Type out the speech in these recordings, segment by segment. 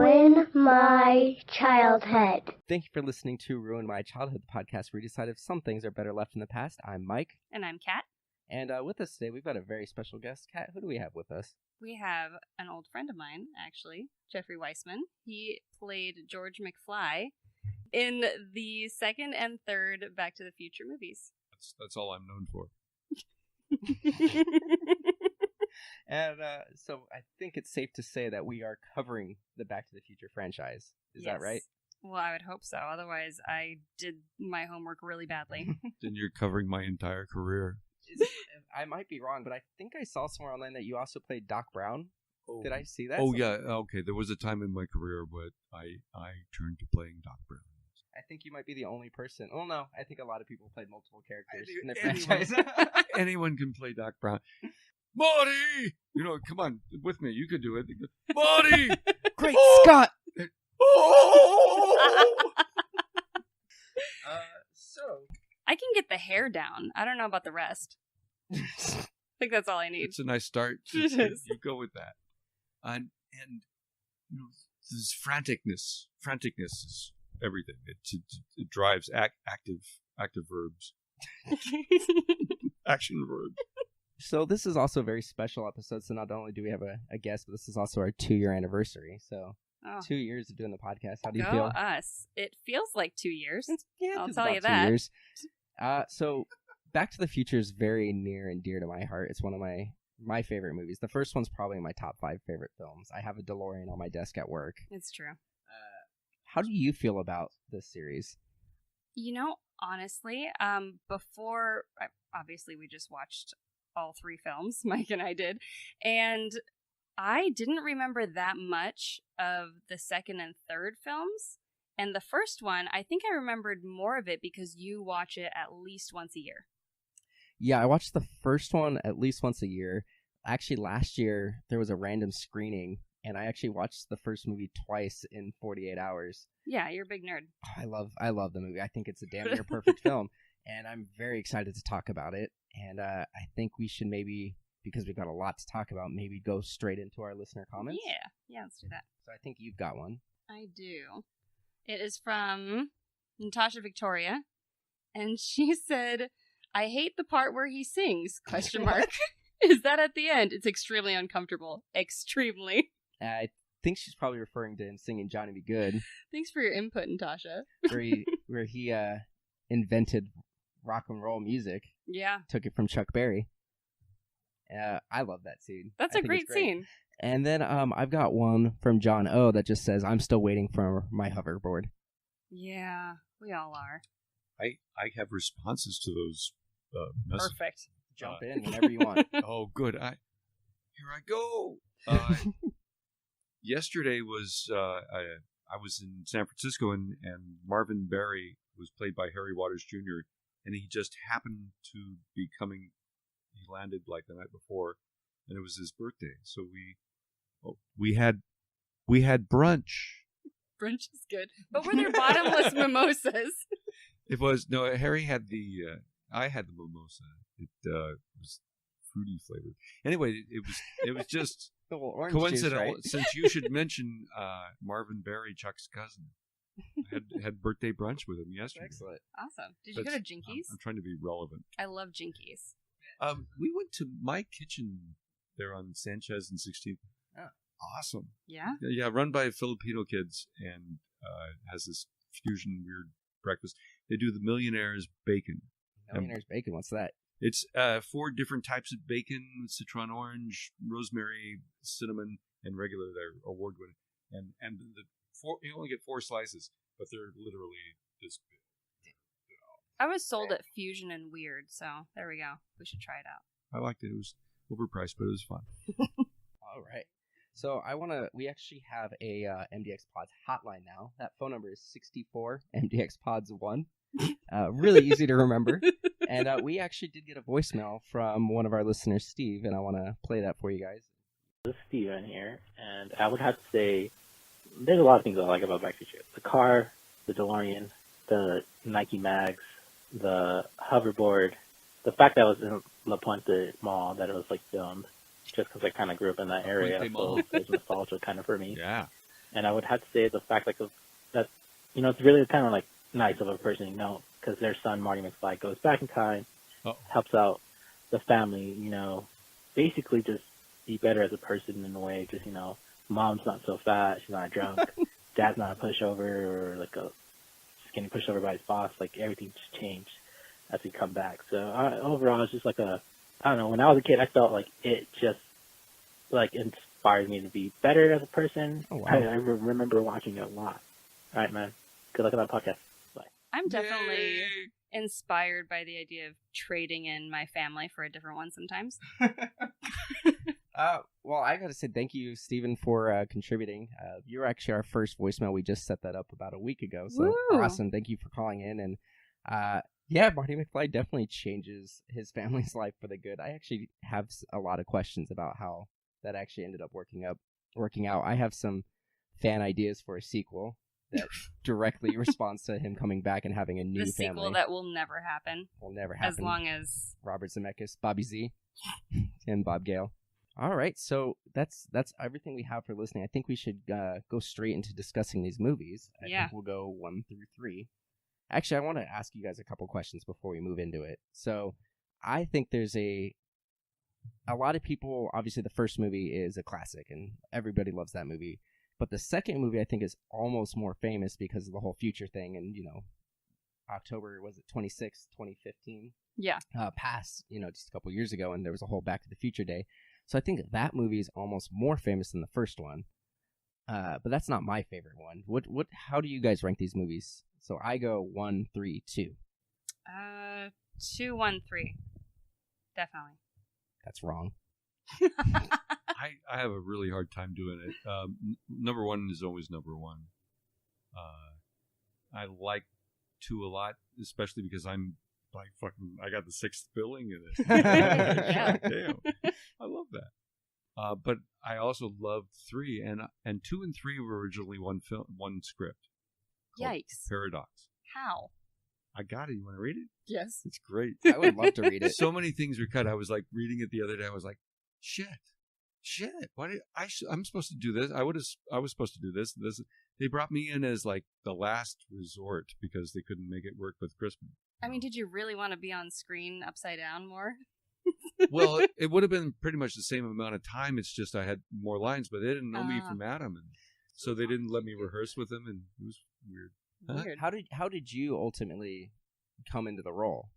Ruin My Childhood. Thank you for listening to Ruin My Childhood, the podcast where we decide if some things are better left in the past. I'm Mike. And I'm Kat. And with us today, we've got a very special guest. Kat, who do we have with us? We have an old friend of mine, actually, Jeffrey Weissman. He played George McFly in the second and third Back to the Future movies. That's all I'm known for. And so I think it's safe to say that we are covering the Back to the Future franchise. Is that right? Well, I would hope so. Otherwise, I did my homework really badly. Then you're covering my entire career. I might be wrong, but I think I saw somewhere online that you also played Doc Brown. Oh. Did I see that? Oh, yeah. Okay. There was a time in my career, but I turned to playing Doc Brown. I think you might be the only person. Oh, no. I think a lot of people played multiple characters in the anyone, franchise. anyone can play Doc Brown. Marty! You know, come on, with me. You could do it. Marty! Great Scott! Oh! So... I can get the hair down. I don't know about the rest. I think that's all I need. It's a nice start. It is. You go with that. And you know, this franticness is everything. It drives active verbs. Action verbs. So this is also a very special episode. So not only do we have a guest, but this is also our 2-year anniversary. So 2 years of doing the podcast. How do you feel? Go us. It feels like 2 years. I'll it's tell about you 2 that. years. So Back to the Future is very near and dear to my heart. It's one of my favorite movies. The first one's probably in my top 5 favorite films. I have a DeLorean on my desk at work. It's true. How do you feel about this series? You know, honestly, before, obviously we just watched all 3 films, Mike and I did, and I didn't remember that much of the second and third films. And the first one, I think I remembered more of it because you watch it at least once a year. Yeah, I watched the first one at least once a year. Actually, last year, there was a random screening, and I actually watched the first movie twice in 48 hours. Yeah, you're a big nerd. I love the movie. I think it's a damn near perfect film, and I'm very excited to talk about it. And I think we should maybe, because we've got a lot to talk about, maybe go straight into our listener comments. Yeah, let's do that. So I think you've got one. I do. It is from Natasha Victoria, and she said, "I hate the part where he sings, question mark. Is that at the end? It's extremely uncomfortable. Extremely." I think she's probably referring to him singing Johnny Be Good. Thanks for your input, Natasha. where he invented rock and roll music. Yeah. Took it from Chuck Berry. I love that scene. That's a great scene. And then I've got one from John O that just says, "I'm still waiting for my hoverboard." Yeah, we all are. I have responses to those messages. Perfect. Jump in whenever you want. Oh, good. Here I go. Yesterday was I was in San Francisco and Marvin Berry was played by Harry Waters Jr. and he just happened to be coming. He landed like the night before, and it was his birthday. So we had brunch. Brunch is good, but were there bottomless mimosas? It was no. Harry had I had the mimosa. It was fruity flavored. Anyway, it was just coincidental. Right? Since you should mention Marvin Berry, Chuck's cousin, I had birthday brunch with him yesterday. Excellent. Awesome. Did you go to Jinkies? I'm trying to be relevant. I love Jinkies. We went to My Kitchen there on Sanchez and 16th. Oh. Awesome. Yeah? Yeah, run by Filipino kids and has this fusion weird breakfast. They do the Millionaire's Bacon. Millionaire's Bacon, what's that? It's 4 different types of bacon, citron orange, rosemary, cinnamon, and regular. They're award winning. And you only get 4 slices, but they're literally this big. I was sold at Fusion and Weird, so there we go. We should try it out. I liked it. It was overpriced, but it was fun. All right. So we actually have a MDXpods hotline now. That phone number is 64 MDXpods 1. Really easy to remember. And we actually did get a voicemail from one of our listeners, Steve, and I want to play that for you guys. This is Steven here, and I would have to say there's a lot of things I like about Back to the Future. The car, the DeLorean, the Nike mags, the hoverboard, the fact that I was in La Puente Mall, that it was like filmed, just because I kind of grew up in that area, so it was nostalgia kind of for me. Yeah. And I would have to say the fact that it's really kind of like nice of a person, because their son Marty McFly goes back in time, helps out the family, basically just be better as a person in a way. Just mom's not so fat, she's not a drunk, dad's not a pushover or like a getting pushed over by his boss. Like everything just changed as we come back. So overall, it's just like I don't know. When I was a kid, I felt like it just like inspired me to be better as a person. Oh, wow. I remember watching it a lot. All right, man. Good luck on that podcast. Bye. I'm definitely inspired by the idea of trading in my family for a different one sometimes. Well, I gotta say thank you, Stephen, for contributing. You're actually our first voicemail. We just set that up about a week ago, so awesome. Thank you for calling in. And Marty McFly definitely changes his family's life for the good. I actually have a lot of questions about how that actually ended up working out. I have some fan ideas for a sequel that directly responds to him coming back and having a new family. The sequel that will never happen. As long as Robert Zemeckis, Bobby Z, and Bob Gale. All right, so that's everything we have for listening. I think we should go straight into discussing these movies. I think we'll go 1 through 3. Actually, I want to ask you guys a couple questions before we move into it. So I think there's a lot of people, obviously the first movie is a classic, and everybody loves that movie. But the second movie, I think, is almost more famous because of the whole future thing. And, October, was it 26th, 2015? Yeah. Passed, just a couple years ago, and there was a whole Back to the Future Day. So I think that movie is almost more famous than the first one. But that's not my favorite one. How do you guys rank these movies? So I go 1, 3, 2. 2, 1, 3. Definitely. That's wrong. I have a really hard time doing it. Number one is always number one. I like 2 a lot, especially because I'm like I got the 6th billing in it. Yeah. Damn, I love that. But I also love 3, and 2 and 3 were originally one script. Yikes! Paradox. How? I got it. You want to read it? Yes. It's great. I would love to read it. So many things were cut. I was like reading it the other day. I was like, shit. Why did I'm supposed to do this? I was supposed to do this. They brought me in as like the last resort because they couldn't make it work with Crispin. I mean, did you really want to be on screen upside down more? Well, it would have been pretty much the same amount of time. It's just I had more lines, but they didn't know me from Adam, and so they didn't let me rehearse with him, and it was weird. Weird. How did you ultimately come into the role?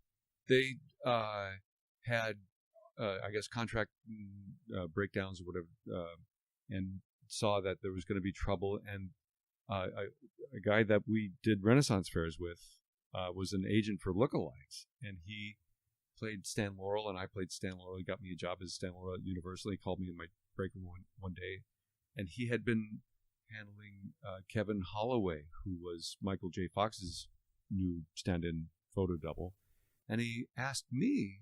They had I guess contract breakdowns or whatever, and saw that there was going to be trouble, and a guy that we did Renaissance fairs with was an agent for lookalikes, and he played Stan Laurel, and I played Stan Laurel. He got me a job as Stan Laurel at Universal. He called me in my break room one day, and he had been handling Kevin Holloway, who was Michael J. Fox's new stand-in photo double, and he asked me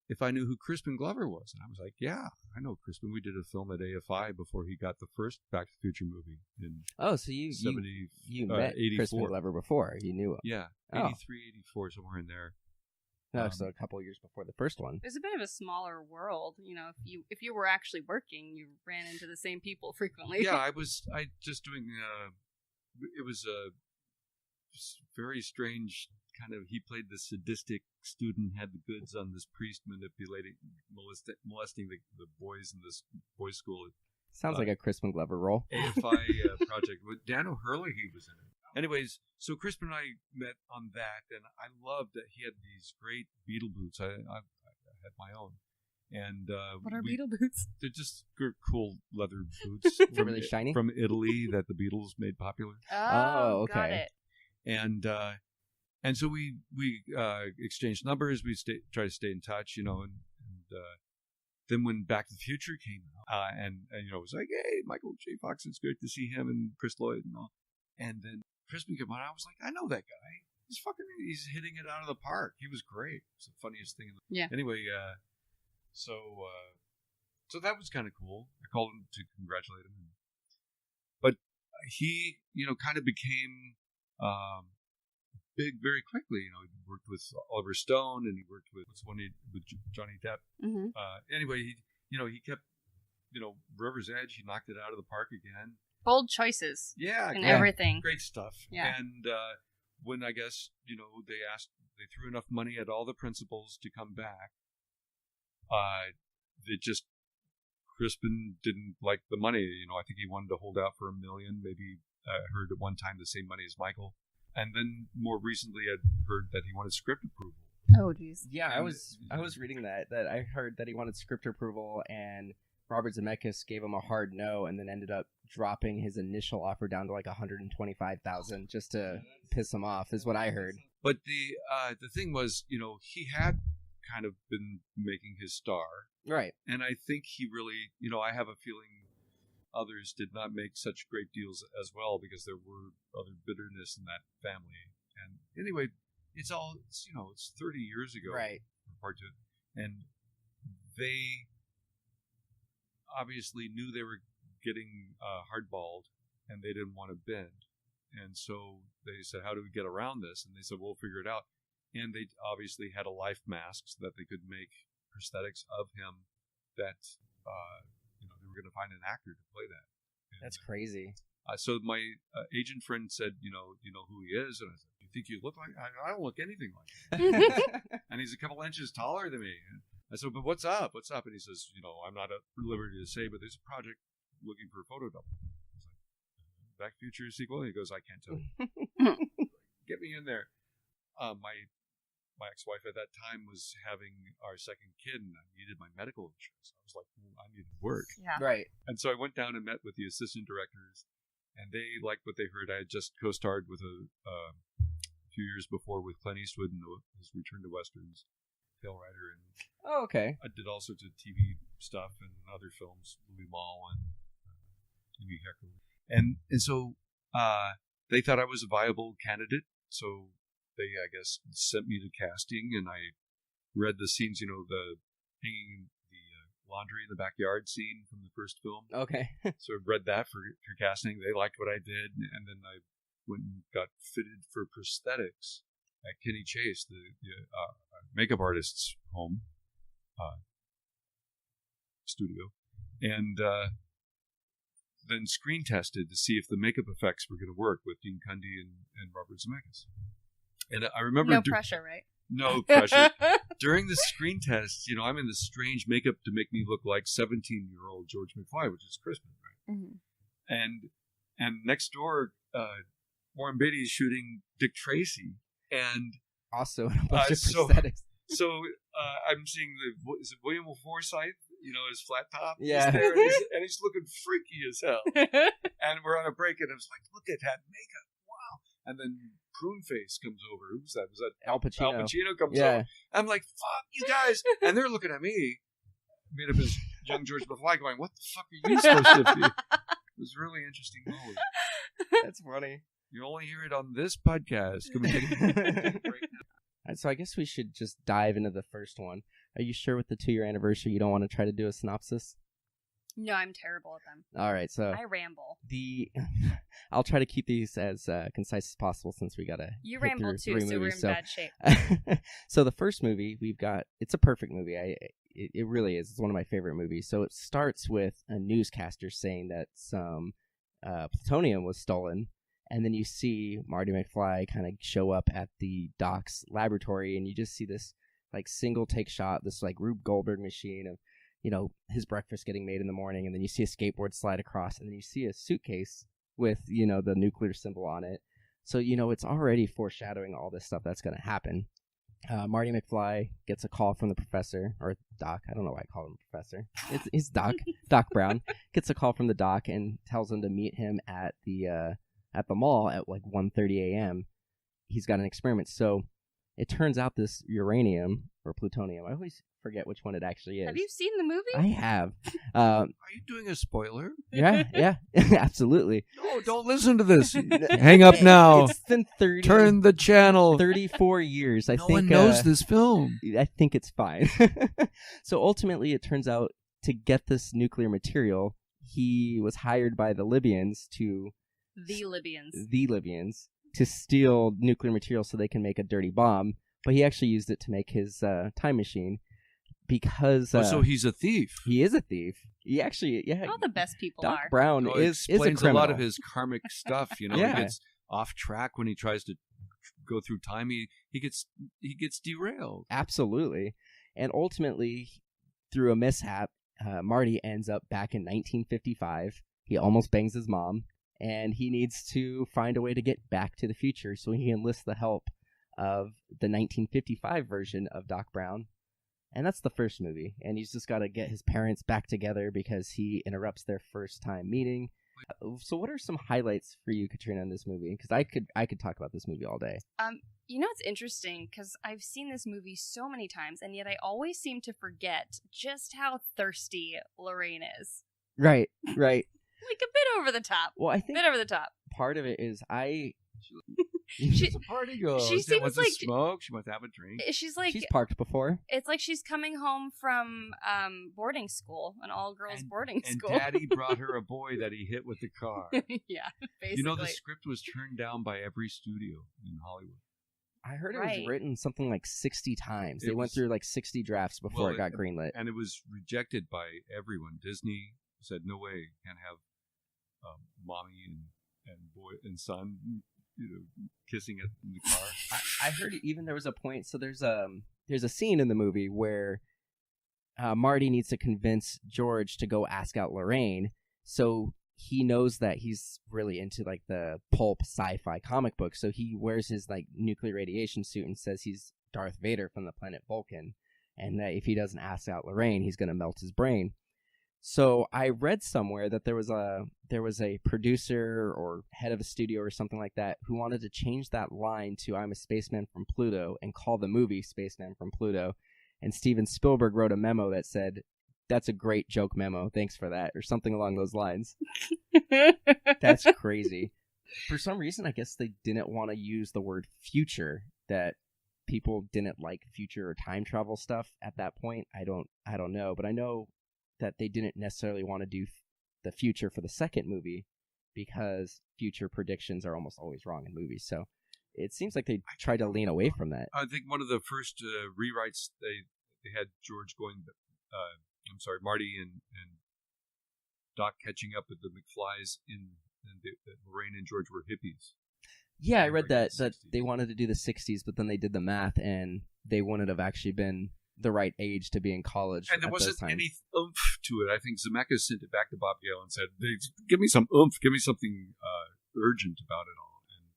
if I knew who Crispin Glover was, and I was like, "Yeah, I know Crispin. We did a film at AFI before he got the first Back to the Future movie in so you met 84. Crispin Glover before you knew him. Yeah, 83, 84, somewhere in there. So a couple of years before the first one. It was a bit of a smaller world, if you were actually working, you ran into the same people frequently. Yeah, I just doing. It was a very strange kind of. He played the sadistic student, had the goods on this priest molesting the boys in this boys' school. Sounds like a Crispin Glover role. AFI project with Dan O'Hurley. He was in it. Anyways, so Crispin and I met on that, and I loved that he had these great Beatle boots. I had my own. And what are Beatle boots? They're just cool leather boots. Really shiny? From Italy that the Beatles made popular. Oh, okay. Got it. And so we exchanged numbers. We try to stay in touch, and then when Back to the Future came out, and it was like, hey, Michael J. Fox, it's great to see him, and Chris Lloyd and all. And then Crispin came on. I was like, I know that guy. He's hitting it out of the park. He was great. It's the funniest thing. Yeah. Anyway, so that was kind of cool. I called him to congratulate him, but he, kind of became big very quickly. He worked with Oliver Stone, and he worked with Johnny Depp. Mm-hmm. Anyway, he kept, River's Edge. He knocked it out of the park again. Bold choices. Yeah, And great, everything. great stuff. Yeah. And when I guess they threw enough money at all the principals to come back. Crispin didn't like the money. I think he wanted to hold out for $1 million. Maybe heard at one time the same money as Michael. And then more recently, I'd heard that he wanted script approval. Oh, geez. Yeah, I was reading that I heard that he wanted script approval, and Robert Zemeckis gave him a hard no, and then ended up dropping his initial offer down to like $125,000 just to piss him off, is what I heard. But the thing was, he had kind of been making his star. Right. And I think he really, I have a feeling others did not make such great deals as well, because there were other bitterness in that family. And anyway, it's 30 years ago. Right. And they obviously knew they were getting hardballed, and they didn't want to bend. And so they said, how do we get around this? And they said, we'll figure it out. And they obviously had a life mask so that they could make prosthetics of him that, they were going to find an actor to play that. And, that's crazy. So my agent friend said, you know who he is? And I said, do you think you look like? I don't look anything like him. And he's a couple inches taller than me. And I said, but what's up? What's up? And he says, I'm not at liberty to say, but there's a project looking for a photo double. I was like, Back to the Future sequel? And he goes, I can't tell you. Get me in there. My ex-wife at that time was having our second kid, and I needed my medical insurance. I was like, I need to work. Yeah. Right. And so I went down and met with the assistant directors, and they liked what they heard. I had just co-starred with a few years before with Clint Eastwood in his Return to Westerns, Tail Rider, and Oh, okay. I did all sorts of TV stuff and other films, Louis Malle and Amy Hecker. And so they thought I was a viable candidate, so they, I guess, sent me to casting, and I read the scenes, the hanging the laundry in the backyard scene from the first film. Okay. So I read that for casting. They liked what I did, and then I went and got fitted for prosthetics at Kenny Chase, the makeup artist's home studio, and then screen tested to see if the makeup effects were going to work with Dean Cundy and Robert Zemeckis. And I remember... No pressure, right? No pressure. During the screen test, I'm in this strange makeup to make me look like 17-year-old George McFly, which is Crispin, right? Mm-hmm. And next door, Warren Beatty is shooting Dick Tracy, and also a bunch of prosthetics. So I'm seeing is it William Forsythe? His flat top. Yeah. He's there, and he's looking freaky as hell. And we're on a break, and I was like, look at that makeup. Wow. And then Prune Face comes over. Who's that? Was that Al Pacino? Al Pacino comes over. I'm like, fuck you guys. And they're looking at me, made up as young George McFly, going, what the fuck are you supposed to be? It was a really interesting moment. That's funny. You only hear it on this podcast. Can we take a break now? So I guess we should just dive into the first one. Are you sure with the 2-year anniversary you don't want to try to do a synopsis? No, I'm terrible at them. All right, so I ramble. I'll try to keep these as concise as possible since we gotta. You ramble too, so we're in bad shape. So the first movie we've got, it's a perfect movie. It really is. It's one of my favorite movies. So it starts with a newscaster saying that some plutonium was stolen. And then you see Marty McFly kind of show up at the Doc's laboratory, and you just see this like single take shot, this like Rube Goldberg machine of, his breakfast getting made in the morning, and then you see a skateboard slide across, and then you see a suitcase with, the nuclear symbol on it. So, it's already foreshadowing all this stuff that's going to happen. Marty McFly gets a call from the professor, or Doc. I don't know why I call him professor. It's Doc. Doc Brown gets a call from the Doc and tells him to meet him at the mall at like 1:30 a.m. He's got an experiment. So it turns out this uranium or plutonium, I always forget which one it actually is. Have you seen the movie? I have. Are you doing a spoiler? Yeah, absolutely. No, don't listen to this. Hang up now. It's been Turn the channel. 34 years. I think no one knows this film. I think it's fine. So ultimately, it turns out to get this nuclear material, he was hired by the Libyans to... The Libyans to steal nuclear material so they can make a dirty bomb, but he actually used it to make his time machine. because so he's a thief. he is a thief. He actually, yeah. All the best people Doc are. Brown It is a explains criminal. a lot of his karmic stuff. You know, Yeah. he gets off track when he tries to go through time. He gets derailed. Absolutely. And ultimately, through a mishap, Marty ends up back in 1955. He almost bangs his mom, and he needs to find a way to get back to the future so he enlists the help of the 1955 version of Doc Brown. And that's the first movie. And he's just got to get his parents back together because he interrupts their first time meeting. So what are some highlights for you, Katrina, in this movie? Because I could talk about this movie all day. You know, it's interesting because I've seen this movie so many times, and yet I always seem to forget just how thirsty Lorraine is. Right. Like a bit over the top. Well, I think Bit over the top. part of it is She's a party girl. she She seems wants like- to smoke. She wants to have a drink. She's like, she's parked before. it's like she's coming home from boarding school, an all-girls boarding And school. Daddy brought her a boy that he hit with the car. Yeah, basically. You know, the script was turned down by every studio in Hollywood. I heard it Right. was written something like 60 times. They It went was- through like 60 drafts before Well, it got greenlit. And it was rejected by everyone. Disney said, no way, can't have mommy and boy and son, kissing it in the car. I heard even there was a point. So there's a scene in the movie where Marty needs to convince George to go ask out Lorraine. So he knows that he's really into like the pulp sci-fi comic book. So he wears his like nuclear radiation suit and says he's Darth Vader from the planet Vulcan, and that if he doesn't ask out Lorraine, he's gonna melt his brain. So I read somewhere that there was a producer or head of a studio or something like that who wanted to change that line to "I'm a spaceman from Pluto" and call the movie "Spaceman from Pluto." And Steven Spielberg wrote a memo that said, "That's a great joke memo. Thanks for that," or something along those lines. That's crazy. For some reason, I guess they didn't want to use the word future. That people didn't like future or time travel stuff at that point. I don't know, but I know that they didn't necessarily want to do the future for the second movie because future predictions are almost always wrong in movies. So it seems like they tried to lean away from that. I think one of the first rewrites, they had George going, Marty and Doc catching up with the McFlys that Lorraine and George were hippies. Yeah, I read Like that the 60s. they wanted to do the 60s, but then they did the math and they wouldn't have actually been the right age to be in college. And there at those wasn't times. any oomph to it. I think Zemeckis sent it back to Bob Gale and said, give me some oomph, give me something urgent about it all. And,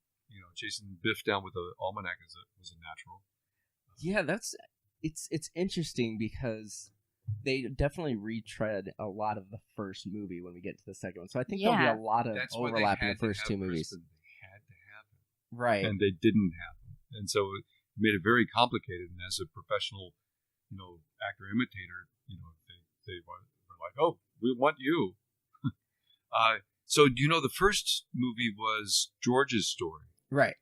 chasing Biff down with the almanac was a natural. Yeah, it's interesting because they definitely retread a lot of the first movie when we get to the second one. So I think there'll be a lot of That's why they overlap in had the first to two have movies. Crispin. They had to have it. Right. And they didn't have them. And so it made it very complicated. And as a professional, actor imitator, they were like, oh, we want you. So, the first movie was George's story. Right.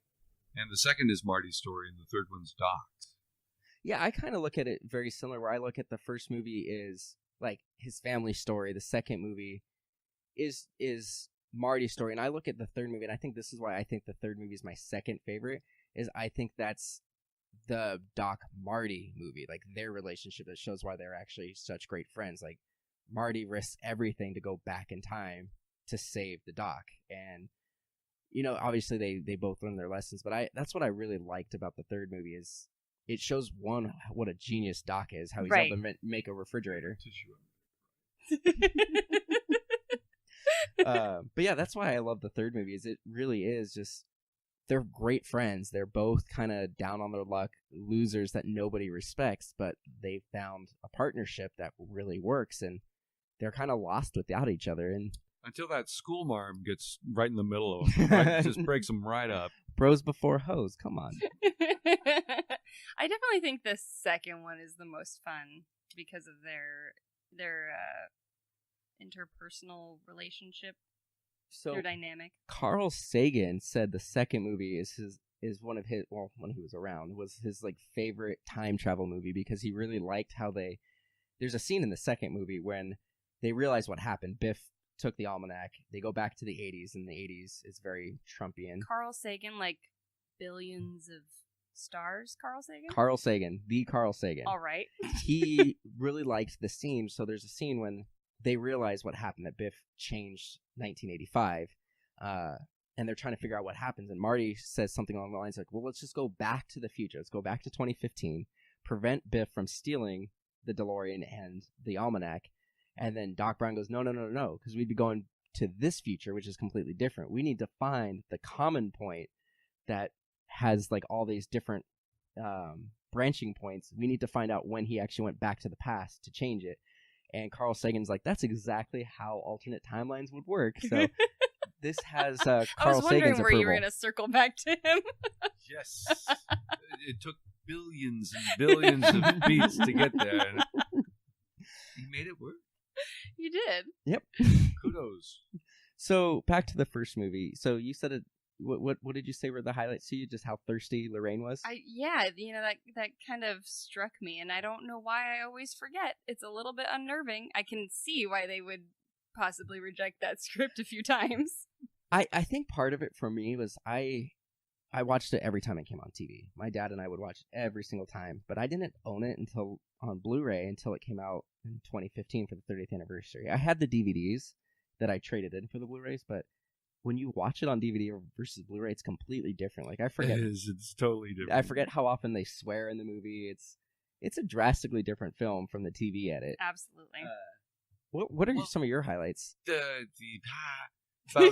And the second is Marty's story, and the third one's Doc's. Yeah, I kind of look at it very similar, where I look at the first movie is like his family story. The second movie is Marty's story. And I look at the third movie, and I think this is why I think the third movie is my second favorite, is I think that's the Doc Marty movie, like their relationship that shows why they're actually such great friends. Like Marty risks everything to go back in time to save the Doc. And obviously they both learn their lessons, but that's what I really liked about the third movie is it shows one what a genius Doc is, how he's able to make a refrigerator. But yeah, that's why I love the third movie. Is it really is just they're great friends. They're both kind of down on their luck, losers that nobody respects, but they found a partnership that really works, and they're kind of lost without each other. And until that school marm gets right in the middle of them, right? Just breaks them right up. Bros before hoes, come on. I definitely think the second one is the most fun because of their interpersonal relationship. So Their dynamic. Carl Sagan said the second movie is one of his, well, when he was around, was his like favorite time travel movie because he really liked how there's a scene in the second movie when they realize what happened. Biff took the almanac. They go back to the 80s, and the 80s is very Trumpian. Carl Sagan, like billions of Stars Carl Sagan? Carl Sagan, the Carl Sagan. All right. He really liked the scene. So there's a scene when they realize what happened, that Biff changed 1985, and they're trying to figure out what happens. And Marty says something along the lines like, well, let's just go back to the future. Let's go back to 2015, prevent Biff from stealing the DeLorean and the almanac. And then Doc Brown goes, no, because we'd be going to this future, which is completely different. We need to find the common point that has like all these different branching points. We need to find out when he actually went back to the past to change it. And Carl Sagan's like, that's exactly how alternate timelines would work. So this has Carl Sagan's approval. I was wondering where you were going to circle back to him. Yes. It took billions and billions of beats to get there. And he made it work. You did. Yep. Kudos. So back to the first movie. So you said it. What did you say were the highlights to you? Just how thirsty Lorraine was? Yeah, that kind of struck me, and I don't know why I always forget. It's a little bit unnerving. I can see why they would possibly reject that script a few times. I think part of it for me was I watched it every time it came on TV. My dad and I would watch it every single time, but I didn't own it until on Blu-ray until it came out in 2015 for the 30th anniversary. I had the DVDs that I traded in for the Blu-rays, but when you watch it on DVD versus Blu-ray, it's completely different. Like I forget, it's totally different. I forget how often they swear in the movie. It's a drastically different film from the TV edit. Absolutely. What are some of your highlights? About I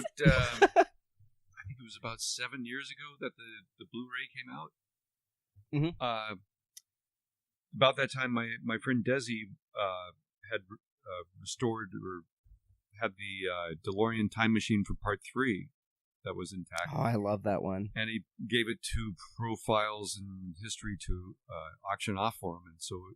think it was about 7 years ago that the Blu-ray came out. Mm-hmm. About that time, my friend Desi had restored or had the Delorean Time Machine for Part 3 that was intact. Oh, I love that one. And he gave it to Profiles and History to auction off for him. And so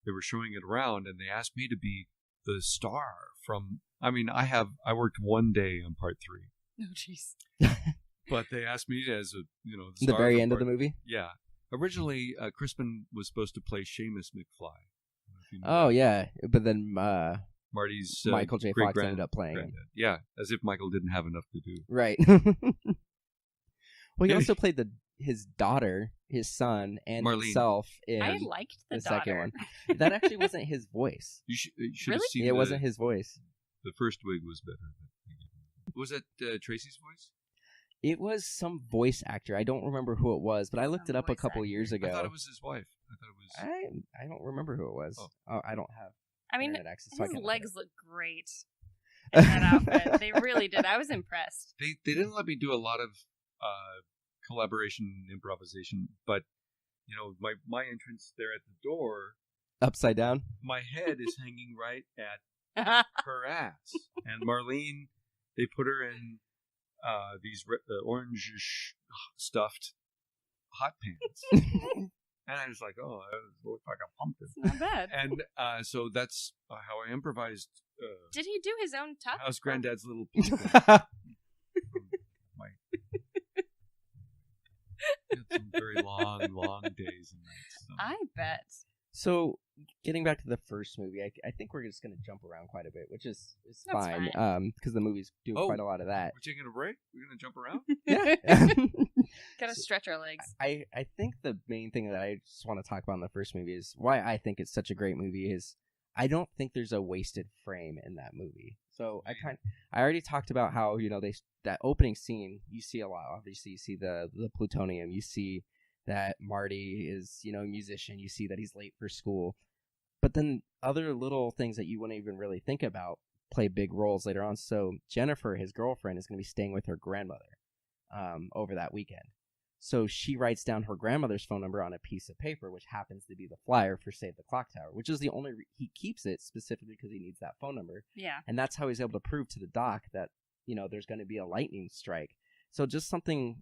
they were showing it around, and they asked me to be the star from... I mean, I worked one day on Part 3. Oh, jeez. But they asked me as the the very end of the movie? Yeah. Originally, Crispin was supposed to play Seamus McFly. Oh, yeah. But then... Marty's Michael J. Fox ended up playing him. Yeah, as if Michael didn't have enough to do. Right. Well, he also played his daughter, his son, and Marlene. Himself in I liked the second daughter. one. That actually wasn't his voice. You should Really? have seen It wasn't his voice. The first wig was better. Was that Tracy's voice? It was some voice actor. I don't remember who it was, but I looked it up a couple years ago. I thought it was his wife. I thought it was... I don't remember who it was. Oh, I don't have... I mean, access, so his legs look great in that outfit. They really did. I was impressed. They didn't let me do a lot of collaboration improvisation, but my entrance there at the door, upside down. my head is hanging right at her ass, and Marlene, they put her in these orange stuffed hot pants. And I was like, oh, I look like a pumpkin. Not bad. And so that's how I improvised. Did he do his own tuck? How's Granddad's little pumpkin? Some very long days and nights. So. I bet. So, getting back to the first movie, I think we're just going to jump around quite a bit, which is That's fine. Because the movie's doing quite a lot of that. We're taking a break? We're going to jump around? Yeah. Gotta stretch our legs. I think the main thing that I just want to talk about in the first movie is why I think it's such a great movie is I don't think there's a wasted frame in that movie. So I already talked about how that opening scene you see a lot. Obviously, you see the plutonium. You see that Marty is a musician. You see that he's late for school. But then other little things that you wouldn't even really think about play big roles later on. So Jennifer, his girlfriend, is going to be staying with her grandmother over that weekend. So she writes down her grandmother's phone number on a piece of paper, which happens to be the flyer for Save the Clock Tower, which is the only he keeps it specifically because he needs that phone number. Yeah. And that's how he's able to prove to the doc that, there's going to be a lightning strike. So just something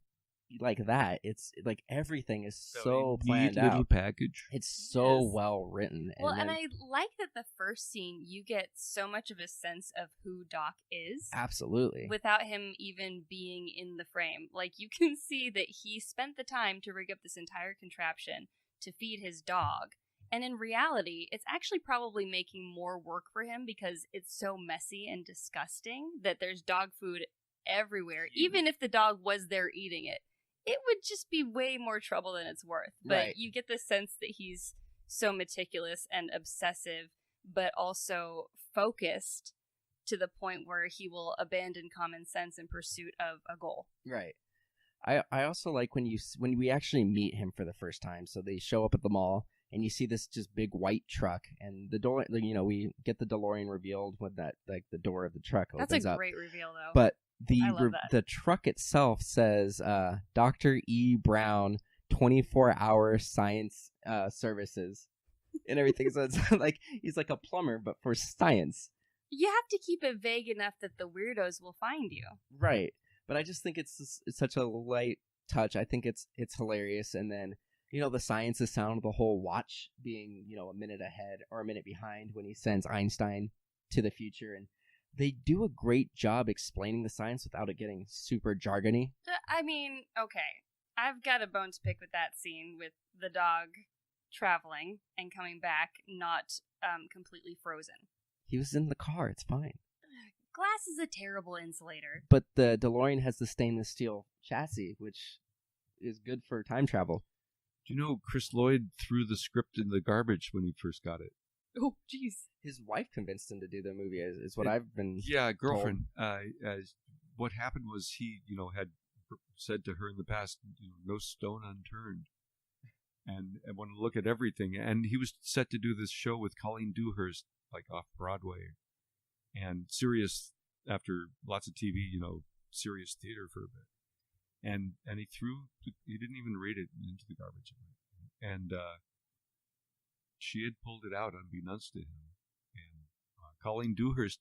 like that, it's like everything is so planned out. Little package. It's so well written. Well, and I like that the first scene, you get so much of a sense of who Doc is. Absolutely. Without him even being in the frame. Like, you can see that he spent the time to rig up this entire contraption to feed his dog. And in reality, it's actually probably making more work for him because it's so messy and disgusting that there's dog food everywhere. Even if the dog was there eating it, it would just be way more trouble than it's worth. But Right. you get the sense that he's so meticulous and obsessive, but also focused to the point where he will abandon common sense in pursuit of a goal. Right. I also like when we actually meet him for the first time. So they show up at the mall, and you see this just big white truck, and the door. We get the DeLorean revealed when that the door of the truck opens That's a up. great reveal, though. But I love that. the truck itself says Dr. E. Brown 24-hour science services and everything. So it's like he's like a plumber, but for science. You have to keep it vague enough that the weirdos will find you. Right. But I just think it's such a light touch. I think it's hilarious. And then, the science sound of the whole watch being, a minute ahead or a minute behind when he sends Einstein to the future. And they do a great job explaining the science without it getting super jargony. I mean, okay. I've got a bone to pick with that scene with the dog traveling and coming back not completely frozen. He was in the car. It's fine. Glass is a terrible insulator. But the DeLorean has the stainless steel chassis, which is good for time travel. Do you know Chris Lloyd threw the script in the garbage when he first got it? Oh, jeez. His wife convinced him to do the movie, is what I've been girlfriend. What happened was he, had said to her in the past, no stone unturned. And want to look at everything. And he was set to do this show with Colleen Dewhurst, like off Broadway. And serious, after lots of TV, serious theater for a bit. And he didn't even read it into the garbage. And she had pulled it out unbeknownst to him. And Colleen Dewhurst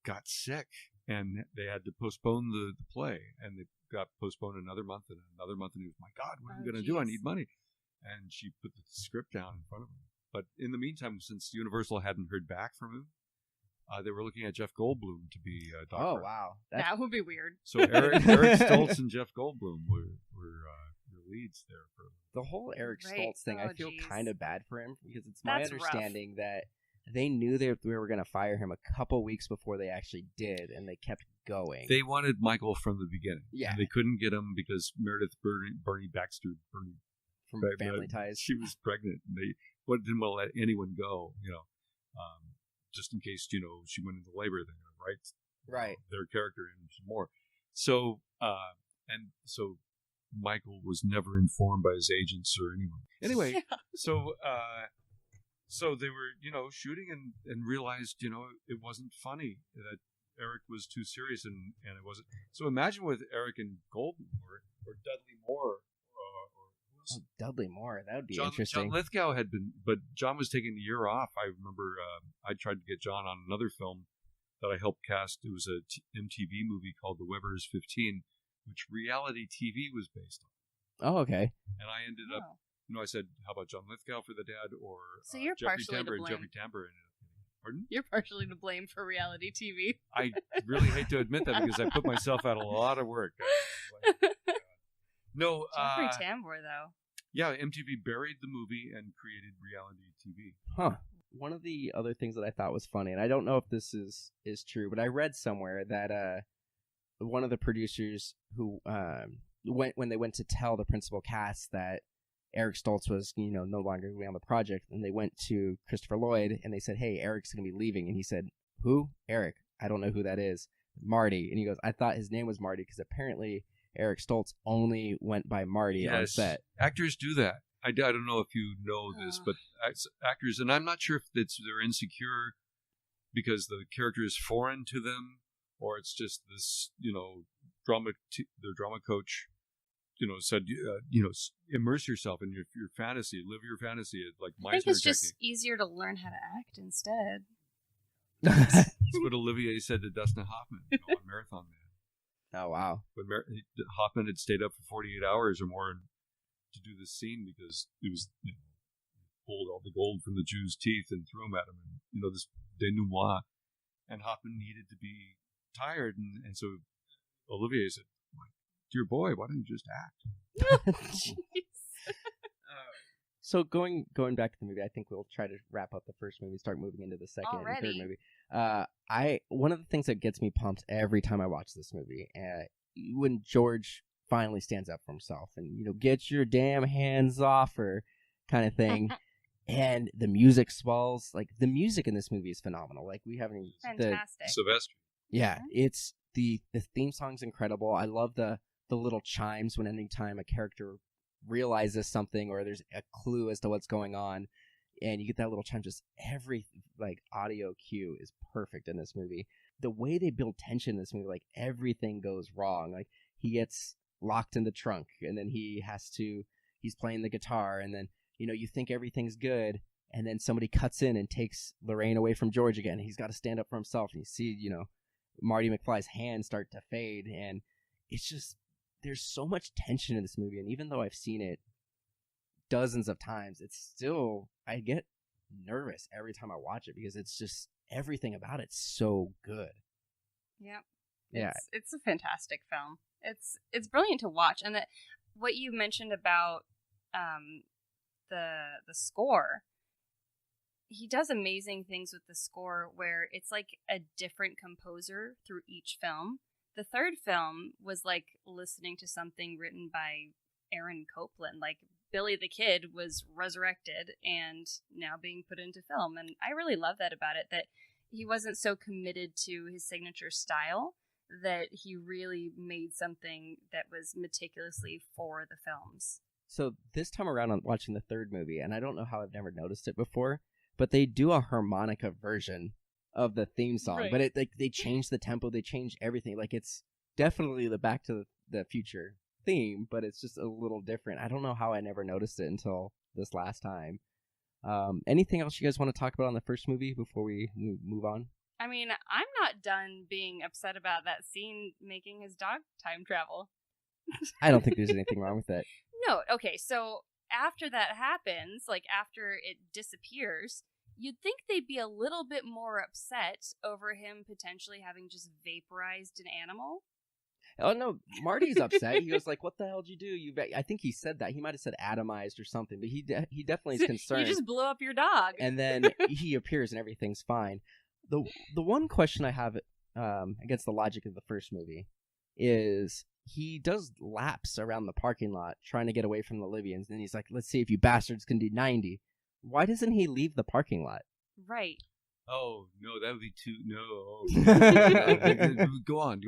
got sick, and they had to postpone the play. And it got postponed another month, and he was, my God, what are we going to do? I need money. And she put the script down in front of him. But in the meantime, since Universal hadn't heard back from him, they were looking at Jeff Goldblum to be Doctor. Oh, wow. That would be weird. So Eric Stoltz and Jeff Goldblum were the leads there. For the whole Eric Right. Stoltz thing, I feel geez. kind of bad for him because it's my That's rough. understanding that they knew they were going to fire him a couple weeks before they actually did, and they kept going. They wanted Michael from the beginning. Yeah. And they couldn't get him because Meredith Bernie Baxter, from Family Ties. She was pregnant, and they didn't want to let anyone go, just in case, she went into labor, they're going to write their character in some more. So, so Michael was never informed by his agents or anyone. Anyway, so they were, shooting and realized, it wasn't funny, that Eric was too serious and it wasn't. So imagine with Eric and Goldblum or Dudley Moore. Dudley Moore, that would be John interesting. Lithgow had been, but John was taking a year off. I remember I tried to get John on another film that I helped cast. It was a MTV movie called The Weber's 15, which reality TV was based on. Oh, okay. And I ended up, I said, how about John Lithgow for the dad, or So you're Jeffrey partially to Tambor, and blame. Jeffrey Tambor ended up getting it. Pardon? You're partially to blame for reality TV. I really hate to admit that because I put myself out a lot of work. No, Jeffrey Tambor, though. Yeah, MTV buried the movie and created reality TV. Huh. One of the other things that I thought was funny, and I don't know if this is true, but I read somewhere that one of the producers who when they went to tell the principal cast that Eric Stoltz was no longer going to be on the project, and they went to Christopher Lloyd and they said, "Hey, Eric's going to be leaving," and he said, "Who? Eric? I don't know who that is." Marty. And he goes, "I thought his name was Marty because apparently Eric Stoltz only went by Marty on set." Actors do that. I don't know if you know this, but actors, and I'm not sure if they're insecure because the character is foreign to them, or it's just this, their drama coach, said, immerse yourself in your fantasy, live your fantasy. Like I think it's just easier to learn how to act instead. That's what Olivier said to Dustin Hoffman on Marathon Man. Oh, wow. But Hoffman had stayed up for 48 hours or more to do this scene because it was, pulled all the gold from the Jew's teeth and threw them at him. And, this denouement. And Hoffman needed to be tired. And so Olivier said, "Dear boy, why don't you just act?" So going back to the movie, I think we'll try to wrap up the first movie, start moving into the second and third movie. One of the things that gets me pumped every time I watch this movie, when George finally stands up for himself and, get your damn hands off her kind of thing. And the music swells. Like, the music in this movie is phenomenal. Like, we haven't Fantastic. Sylvester. Yeah, it's the theme song's incredible. I love the little chimes when anytime a character realizes something or there's a clue as to what's going on, and you get that little chime. Just every audio cue is perfect in this movie. The way they build tension in this movie, like, everything goes wrong. Like, he gets locked in the trunk, and then he's playing the guitar, and then you think everything's good, and then somebody cuts in and takes Lorraine away from George again. He's got to stand up for himself, and you see Marty McFly's hands start to fade, and it's just, there's so much tension in this movie, and even though I've seen it dozens of times, it's still, I get nervous every time I watch it because it's just, everything about it's so good. Yep. Yeah. It's a fantastic film. It's brilliant to watch. And what you mentioned about the score, he does amazing things with the score where it's like a different composer through each film. The third film was like listening to something written by Aaron Copland. Like, Billy the Kid was resurrected and now being put into film. And I really love that about it, that he wasn't so committed to his signature style, that he really made something that was meticulously for the films. So this time around on watching the third movie, and I don't know how I've never noticed it before, but they do a harmonica version of the theme song. Right. But they change the tempo, they change everything. Like, it's definitely the Back to the Future theme, but it's just a little different. I don't know how I never noticed it until this last time. Anything else you guys want to talk about on the first movie before we move on? I mean, I'm not done being upset about that scene making his dog time travel. I don't think there's anything wrong with that. No, okay, so after that happens, like after it disappears, you'd think they'd be a little bit more upset over him potentially having just vaporized an animal. Oh, no, Marty's upset. He goes like, what the hell did you do? I think he said that. He might have said atomized or something, but he definitely is concerned. You just blew up your dog. And then he appears and everything's fine. The one question I have against the logic of the first movie is he does laps around the parking lot trying to get away from the Libyans, and he's like, let's see if you bastards can do 90. Why doesn't he leave the parking lot? Right. Oh, no, that would be too... No. Go on.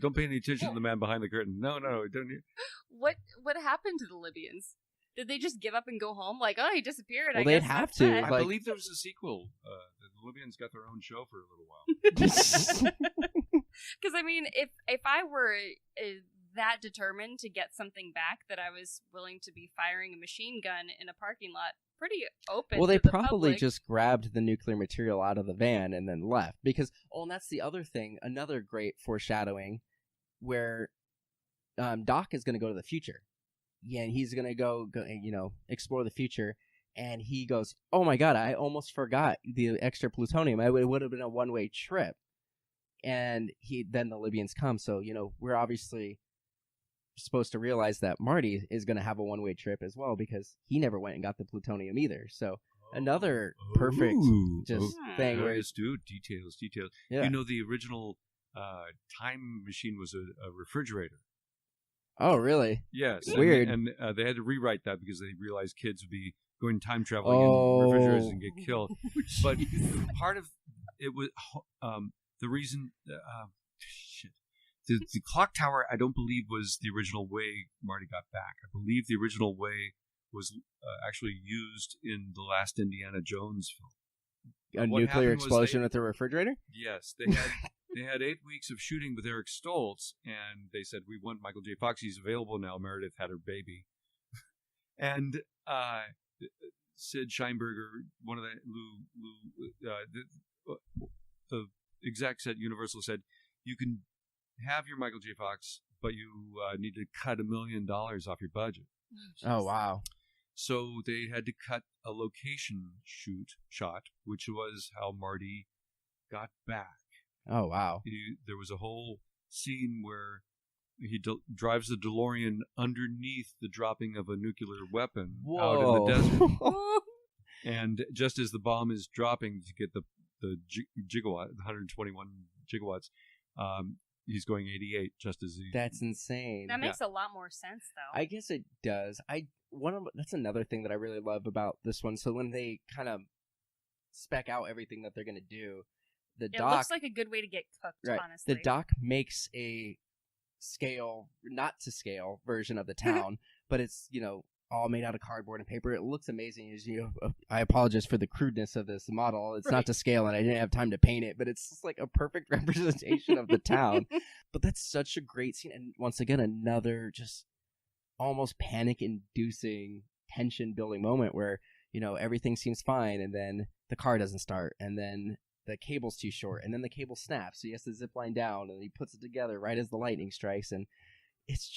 Don't pay any attention to the man behind the curtain. No, don't... What happened to the Libyans? Did they just give up and go home? Like, oh, he disappeared. Well, I they'd guess have that's to. that. I believe there was a sequel. The Libyans got their own show for a little while. Because, I mean, if I were that determined to get something back, that I was willing to be firing a machine gun in a parking lot, pretty open. Well, they to the probably public. just grabbed the nuclear material out of the van and then left. Because, and that's the other thing, another great foreshadowing, where Doc is going to go to the future. Yeah, and he's going to go, explore the future. And he goes, oh my God, I almost forgot the extra plutonium. It would have been a one-way trip. And then the Libyans come. So, we're obviously supposed to realize that Marty is going to have a one-way trip as well, because he never went and got the plutonium either. So another perfect thing. Where details. Yeah. The original time machine was a refrigerator. Oh, really? Yes. Weird. And they had to rewrite that because they realized kids would be going time traveling in refrigerators and get killed. But part of it was the reason... The clock tower, I don't believe, was the original way Marty got back. I believe the original way was actually used in the last Indiana Jones film. A nuclear explosion with the refrigerator? Yes. They had 8 weeks of shooting with Eric Stoltz, and they said, we want Michael J. Fox. He's available now. Meredith had her baby. And Sid Sheinberger, one of the execs at Universal said, you can have your Michael J. Fox, but you need to cut $1 million off your budget. Oh, wow. So they had to cut a location shot, which was how Marty got back. Oh, wow. There was a whole scene where he drives the DeLorean underneath the dropping of a nuclear weapon out in the desert. And just as the bomb is dropping to get the gigawatt, the 121 gigawatts, he's going 88 just as he. That's insane. That makes a lot more sense, though. I guess it does. That's another thing that I really love about this one. So when they kind of spec out everything that they're going to do, the it doc looks like a good way to get cooked, right, honestly. the doc makes a not to scale version of the town, but it's, all made out of cardboard and paper. It looks amazing. I apologize for the crudeness of this model. It's not to scale, and I didn't have time to paint it, but it's just like a perfect representation of the town. But that's such a great scene, and once again, another just almost panic-inducing, tension-building moment where everything seems fine, and then the car doesn't start, and then the cable's too short, and then the cable snaps, so he has to zip line down, and he puts it together right as the lightning strikes, and it's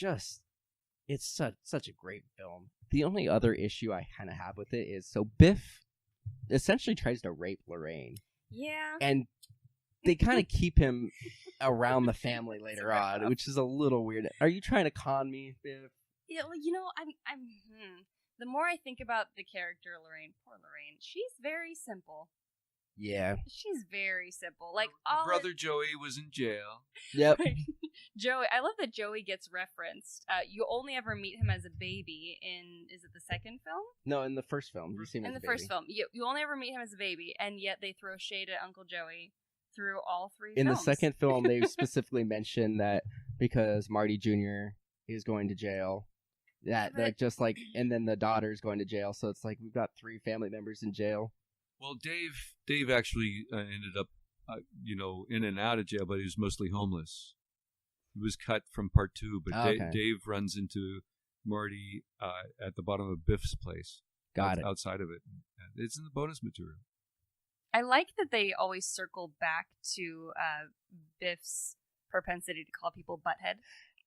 such a great film. The only other issue I kind of have with it is, so Biff essentially tries to rape Lorraine. Yeah. And they kind of keep him around the family later on, which is a little weird. Are you trying to con me, Biff? Yeah, well, I'm the more I think about the character Lorraine, poor Lorraine, she's very simple. Yeah. She's very simple. Like Brother Joey was in jail. Yep. Joey, I love that Joey gets referenced. You only ever meet him as a baby in, is it the second film? No, in the first film. You see him in as the a baby. first film. You only ever meet him as a baby, and yet they throw shade at Uncle Joey through all three in films. The second film, they specifically mention that because Marty Jr. is going to jail, and then the daughter's going to jail, so it's like we've got 3 family members in jail. Well, Dave actually ended up, in and out of jail, but he was mostly homeless. He was cut from part 2, but okay. Dave runs into Marty at the bottom of Biff's place. Got it. Outside of it. It's in the bonus material. I like that they always circle back to Biff's propensity to call people butthead.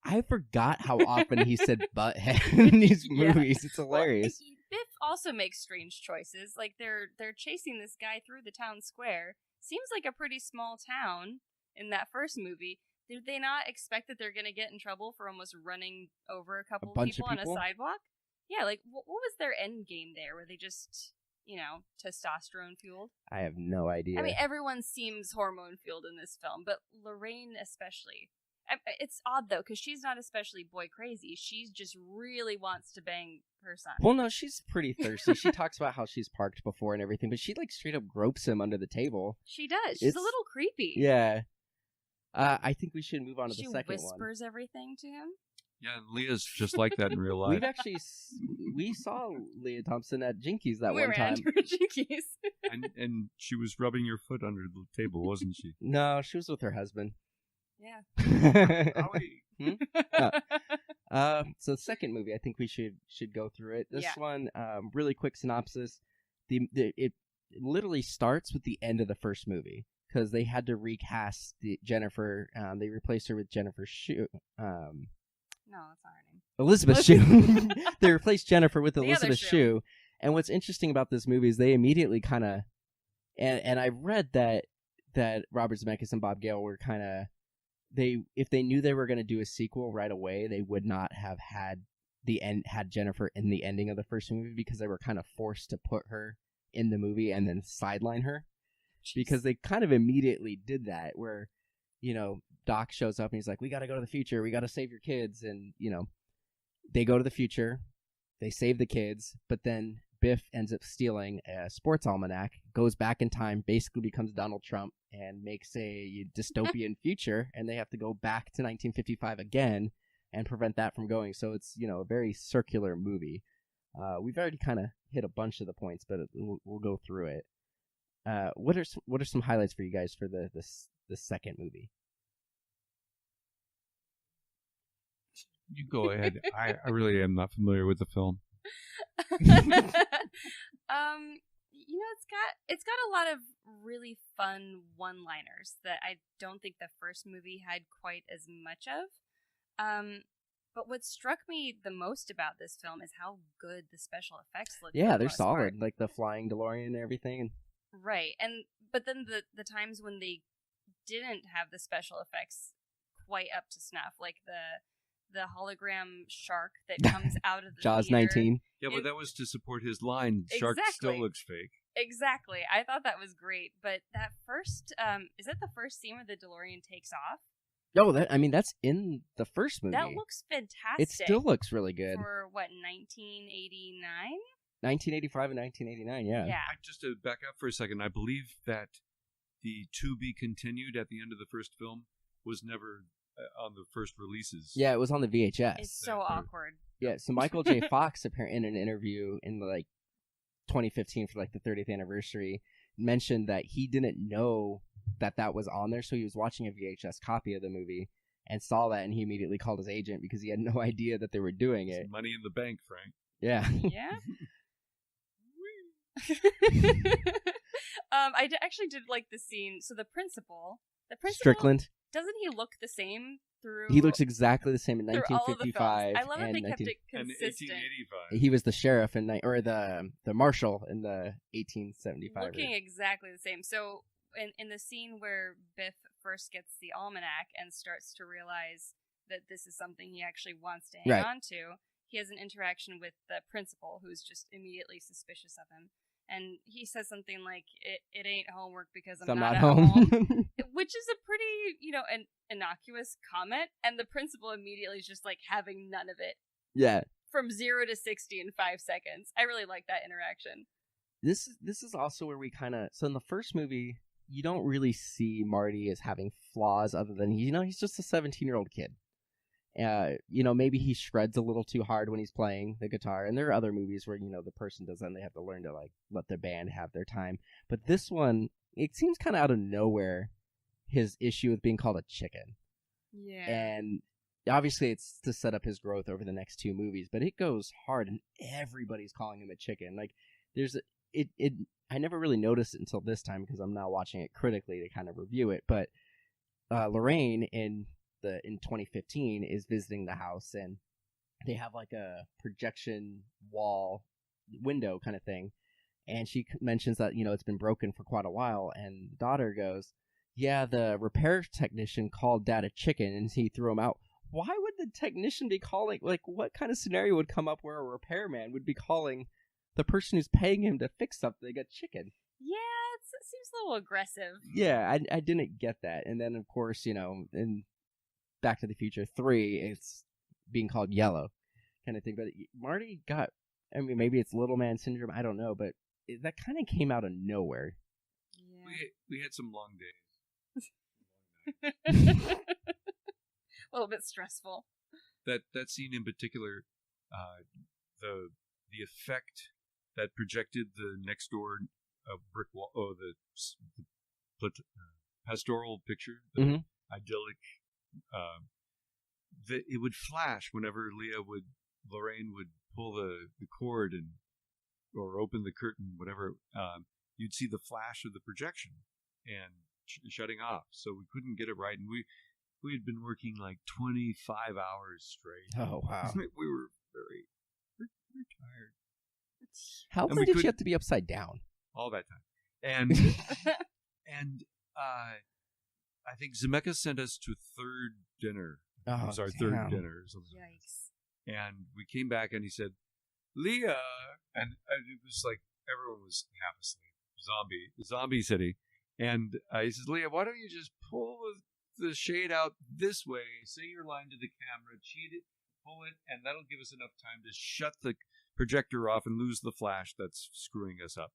I forgot how often he said butthead in these movies. Yeah. It's hilarious. Well, Biff also makes strange choices. Like they're chasing this guy through the town square. Seems like a pretty small town in that first movie. Did they not expect that they're going to get in trouble for almost running over a couple of people on a sidewalk? Yeah, like what was their end game there? Were they just, testosterone fueled? I have no idea. I mean, everyone seems hormone fueled in this film, but Lorraine especially. It's odd, though, because she's not especially boy crazy. She just really wants to bang her son. Well, no, she's pretty thirsty. She talks about how she's parked before and everything, but she, straight up gropes him under the table. She does. She's a little creepy. Yeah. I think we should move on to the second one. She whispers everything to him. Yeah, Leah's just like that in real life. We've actually... we saw Leah Thompson at Jinkies one time. We ran to Jinkies. and she was rubbing your foot under the table, wasn't she? No, she was with her husband. Yeah. So the second movie, I think we should go through it. This one, really quick synopsis. It literally starts with the end of the first movie because they had to recast Jennifer. They replaced her with Jennifer Shue. No, that's not her name. Elizabeth Shue. They replaced Jennifer with Elizabeth Shue. And what's interesting about this movie is they immediately kind of, and I read that Robert Zemeckis and Bob Gale were kind of. If they knew they were going to do a sequel right away, they would not have had Jennifer in the ending of the first movie because they were kind of forced to put her in the movie and then sideline her. Jeez. Because they kind of immediately did that where, Doc shows up and he's like, we got to go to the future. We got to save your kids. And, they go to the future. They save the kids. But then Biff ends up stealing a sports almanac, goes back in time, basically becomes Donald Trump, and makes a dystopian future, and they have to go back to 1955 again and prevent that from going. So it's, a very circular movie. We've already kind of hit a bunch of the points, but we'll go through it. What are some highlights for you guys for the second movie? You go ahead. I really am not familiar with the film. It's got a lot of really fun one-liners that I don't think the first movie had quite as much of. But what struck me the most about this film is how good the special effects look. Yeah, they're solid, like the flying DeLorean and everything. Right, but then the times when they didn't have the special effects quite up to snuff, like the hologram shark that comes out of the Jaws theater. 19. Yeah, but that was to support his line. Shark still looks fake. Exactly. I thought that was great. But that first, is that the first scene where the DeLorean takes off? Oh, that's in the first movie. That looks fantastic. It still looks really good. For what, 1989? 1985 and 1989, yeah. Yeah. Just to back up for a second, I believe that the to be continued at the end of the first film was never on the first releases. Yeah, it was on the VHS. It's so awkward. Yeah, so Michael J. Fox, apparently in an interview in 2015 for the 30th anniversary, mentioned that he didn't know that was on there, so he was watching a VHS copy of the movie and saw that, and he immediately called his agent because he had no idea that they were doing it. It's money in the bank, Frank. Yeah. Yeah. I actually did like the scene. So the principal Strickland. Doesn't he look the same through? He looks exactly the same in through all of the 1955. films. I love that and they kept it And consistent. 1885. He was the sheriff or the marshal in the 1875. Looking exactly the same. So in the scene where Biff first gets the almanac and starts to realize that this is something he actually wants to hang on to, he has an interaction with the principal, who's just immediately suspicious of him. And he says something like, it ain't homework because I'm not at home. Which is a pretty, an innocuous comment. And the principal immediately is just having none of it. Yeah. From 0 to 60 in 5 seconds. I really like that interaction. This is also where we so in the first movie, you don't really see Marty as having flaws other than, he's just a 17-year-old kid. Maybe he shreds a little too hard when he's playing the guitar, and there are other movies where the person does that and they have to learn to let the band have their time. But this one, it seems kind of out of nowhere, his issue with being called a chicken. Yeah. And obviously it's to set up his growth over the next 2 movies, but it goes hard and everybody's calling him a chicken. I never really noticed it until this time because I'm now watching it critically to kind of review it, but Lorraine in 2015 is visiting the house, and they have a projection wall window kind of thing, and she mentions that it's been broken for quite a while, and the daughter goes, yeah, the repair technician called Dad a chicken and he threw him out. Why would the technician be calling, what kind of scenario would come up where a repairman would be calling the person who's paying him to fix something a chicken? Yeah, it seems a little aggressive. Yeah, I didn't get that. And then of course, in Back to the Future 3, it's being called Yellow kind of thing. But Marty got, maybe it's little man syndrome, I don't know, but that kind of came out of nowhere. Yeah. We had some long days. A little bit stressful. That scene in particular, the effect that projected the next door brick wall, the pastoral picture, the idyllic. It would flash whenever Lorraine would pull the cord or open the curtain, whatever. You'd see the flash of the projection and shutting off. So we couldn't get it right, and we had been working 25 hours straight. Oh wow! We were very tired. How long did you have to be upside down? All that time, and and I think Zemeckis sent us to third dinner. Oh, third dinner or something. Yikes. And we came back and he said, Leah, and it was everyone was half asleep. Zombie city. And he says, Leah, why don't you just pull the shade out this way, say your line to the camera, cheat it, pull it, and that'll give us enough time to shut the projector off and lose the flash that's screwing us up.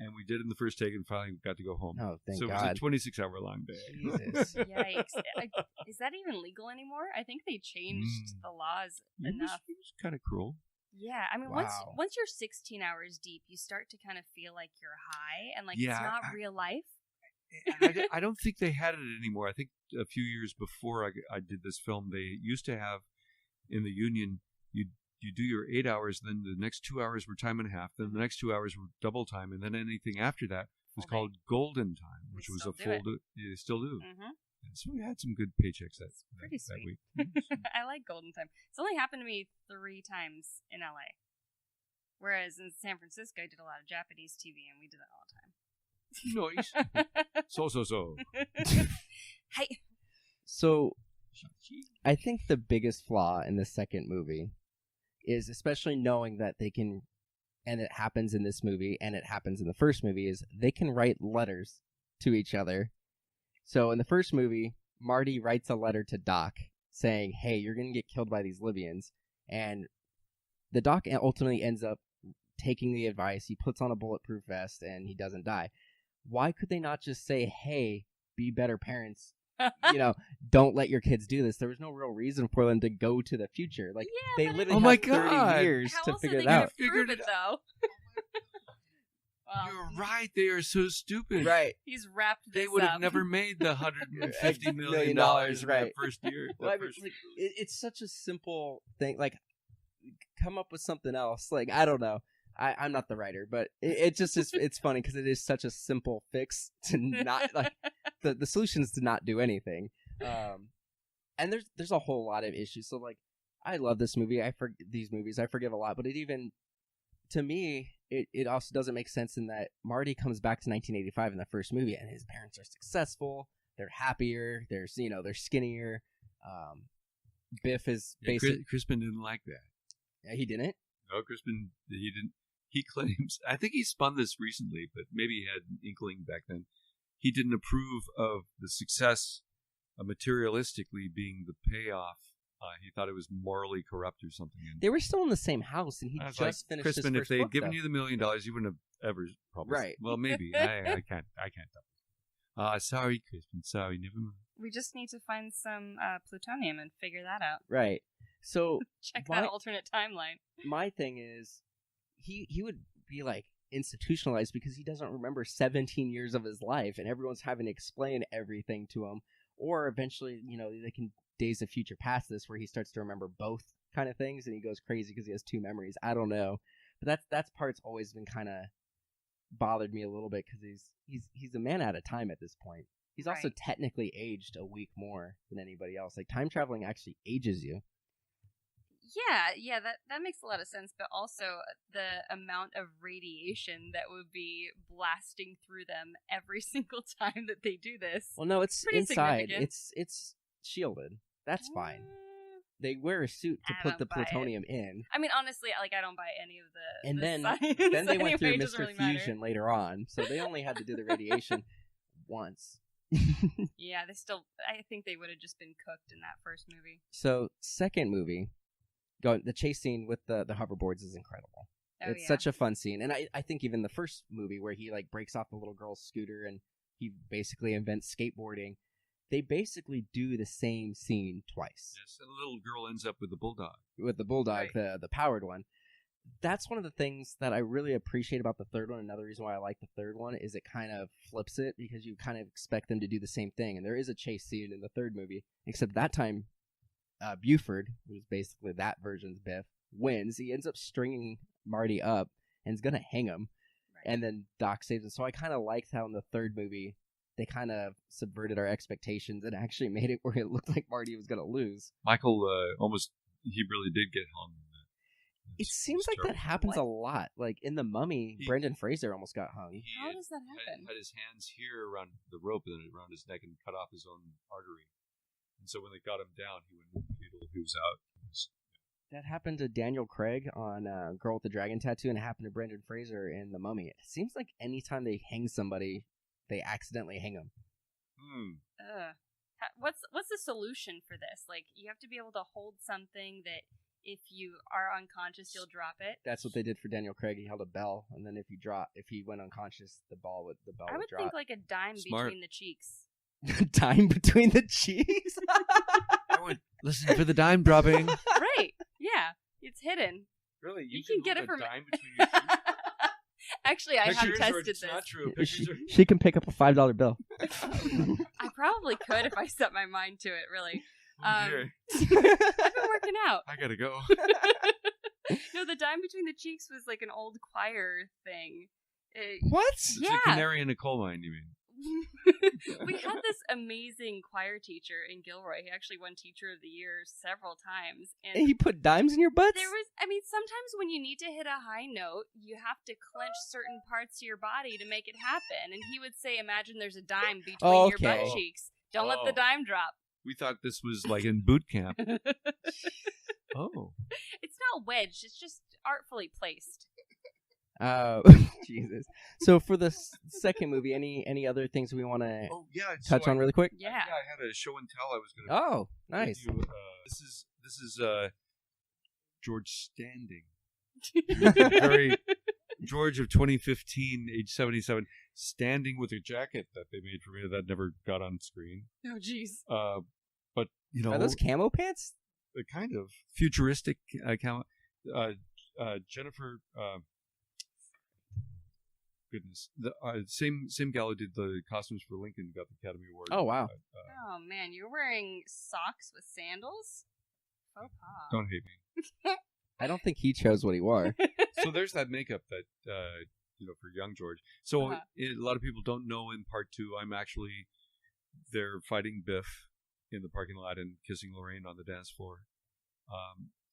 And we did it in the first take and finally got to go home. Oh, thank God. So it was a 26-hour long day. Jesus. Yikes. Is that even legal anymore? I think they changed the laws enough. It was kind of cruel. Yeah, Wow. once you're 16 hours deep, you start to kind of feel like you're high and it's not real life. I don't think they had it anymore. I think a few years before I did this film, they used to have in the union, you do your 8 hours, then the next 2 hours were time and a half, then the next 2 hours were double time, and then anything after that was called golden time, which was a full. They still do. Mm-hmm. And so we had some good paychecks that sweet. week. I like golden time. It's only happened to me 3 times in LA, whereas in San Francisco I did a lot of Japanese TV, and we did that all the time. Nice. So. Hey. So, I think the biggest flaw in the second movie is, especially knowing that they can, and it happens in this movie, and it happens in the first movie, is they can write letters to each other. So in the first movie, Marty writes a letter to Doc saying, hey, you're going to get killed by these Libyans. And the Doc ultimately ends up taking the advice. He puts on a bulletproof vest and he doesn't die. Why could they not just say, hey, be better parents? Don't let your kids do this. There was no real reason for them to go to the future. Like, they literally have 30 years to figure it out. Prove it, though? You're right. They are so stupid. Right. He's wrapped this They would have up. never made the $150 million in right. that first year. Well, it's such a simple thing. Like, come up with something else. Like, I don't know. I'm not the writer, but it just is. It's funny because it is such a simple fix to not like the solution is to not do anything. And there's a whole lot of issues. So like, I love this movie. These movies. I forgive a lot, but it even to me it also doesn't make sense in that Marty comes back to 1985 in the first movie, and his parents are successful. They're happier. They're skinnier. Biff is basically Crispin didn't like that. Yeah, he didn't. No, Crispin, he didn't. He claims, I think he spun this recently, but maybe he had an inkling back then. He didn't approve of the success materialistically being the payoff. He thought it was morally corrupt or something. And they were still in the same house, and he just finished Crispin, his if first they had book, given though. you the $1 million, you wouldn't have ever probably. Right. Well, maybe. I can't. Sorry, Crispin. Sorry, never mind. We just need to find some plutonium and figure that out. Right. So Check that alternate timeline. My thing is, he would be like institutionalized because he doesn't remember 17 years of his life, and everyone's having to explain everything to him. Or eventually, they can Days of Future Past this, where he starts to remember both kind of things, and he goes crazy because he has two memories. I don't know, but that's part's always been kind of bothered me a little bit because he's a man out of time at this point. He's also technically aged a week more than anybody else. Like, time traveling actually ages you. Yeah, that makes a lot of sense, but also the amount of radiation that would be blasting through them every single time that they do this. Well, no, it's pretty inside. significant. It's shielded. That's fine. They wear a suit to put the plutonium in. I mean, honestly, like, I don't buy any of the And the then science. they went through Anyway, it doesn't Mr. really matter. Fusion later on, so they only had to do the radiation once. Yeah, I think they would have just been cooked in that first movie. So, second movie, the chase scene with the hoverboards is incredible. It's such a fun scene. And I think even the first movie where he like breaks off the little girl's scooter and he basically invents skateboarding, they basically do the same scene twice. Yes, and the little girl ends up with the bulldog. With the bulldog, the powered one. That's one of the things that I really appreciate about the third one. Another reason why I like the third one is it kind of flips it because you kind of expect them to do the same thing. And there is a chase scene in the third movie, except that time Buford, who's basically that version's Biff, wins. He ends up stringing Marty up and is going to hang him. Right. And then Doc saves him. So I kind of liked how in the third movie they kind of subverted our expectations and actually made it where it looked like Marty was going to lose. Michael he really did get hung. It seems like that happens a lot. Like in The Mummy, Brendan Fraser almost got hung. How does that happen? Had his hands here around the rope and then around his neck and cut off his own artery. And so when they got him down, he was out. That happened to Daniel Craig on Girl with the Dragon Tattoo, and it happened to Brendan Fraser in The Mummy. It seems like anytime they hang somebody, they accidentally hang them. What's the solution for this? Like, you have to be able to hold something that if you are unconscious, you'll drop it. That's what they did for Daniel Craig. He held a bell, and then if he went unconscious, the bell would drop. I would think like a dime between the cheeks. Dime between the cheeks? I would listen for the dime dropping. Right. Yeah. It's hidden. Really? You can get it from dime between your cheeks? Actually, I have tested this. Not true. She can pick up a $5 bill. I probably could if I set my mind to it, really. Dear. I've been working out. I gotta go. No, the dime between the cheeks was like an old choir thing. What? It's Yeah. a canary in a coal mine, you mean? We had this amazing choir teacher in Gilroy. He actually won Teacher of the Year several times. And he put dimes in your butts? Sometimes when you need to hit a high note, you have to clench certain parts of your body to make it happen. And he would say, imagine there's a dime between your butt cheeks. Don't let the dime drop. We thought this was like in boot camp. Oh. It's not wedged. It's just artfully placed. Jesus. So for the second movie, any other things we want to touch on really quick? Yeah. I had a show and tell I was going to. Oh, nice. This is George Standing. Very George of 2015, age 77, standing with a jacket that they made for me that never got on screen. Oh, jeez. But you know, Are those camo pants? the kind of futuristic camo. Jennifer. Goodness, the same gal who did the costumes for Lincoln got the Academy Award. Oh wow! Oh man, you're wearing socks with sandals? Faux pas. Don't hate me. I don't think he chose what he wore. So there's that makeup that for young George. So a lot of people don't know. In part 2, I'm actually there fighting Biff in the parking lot and kissing Lorraine on the dance floor.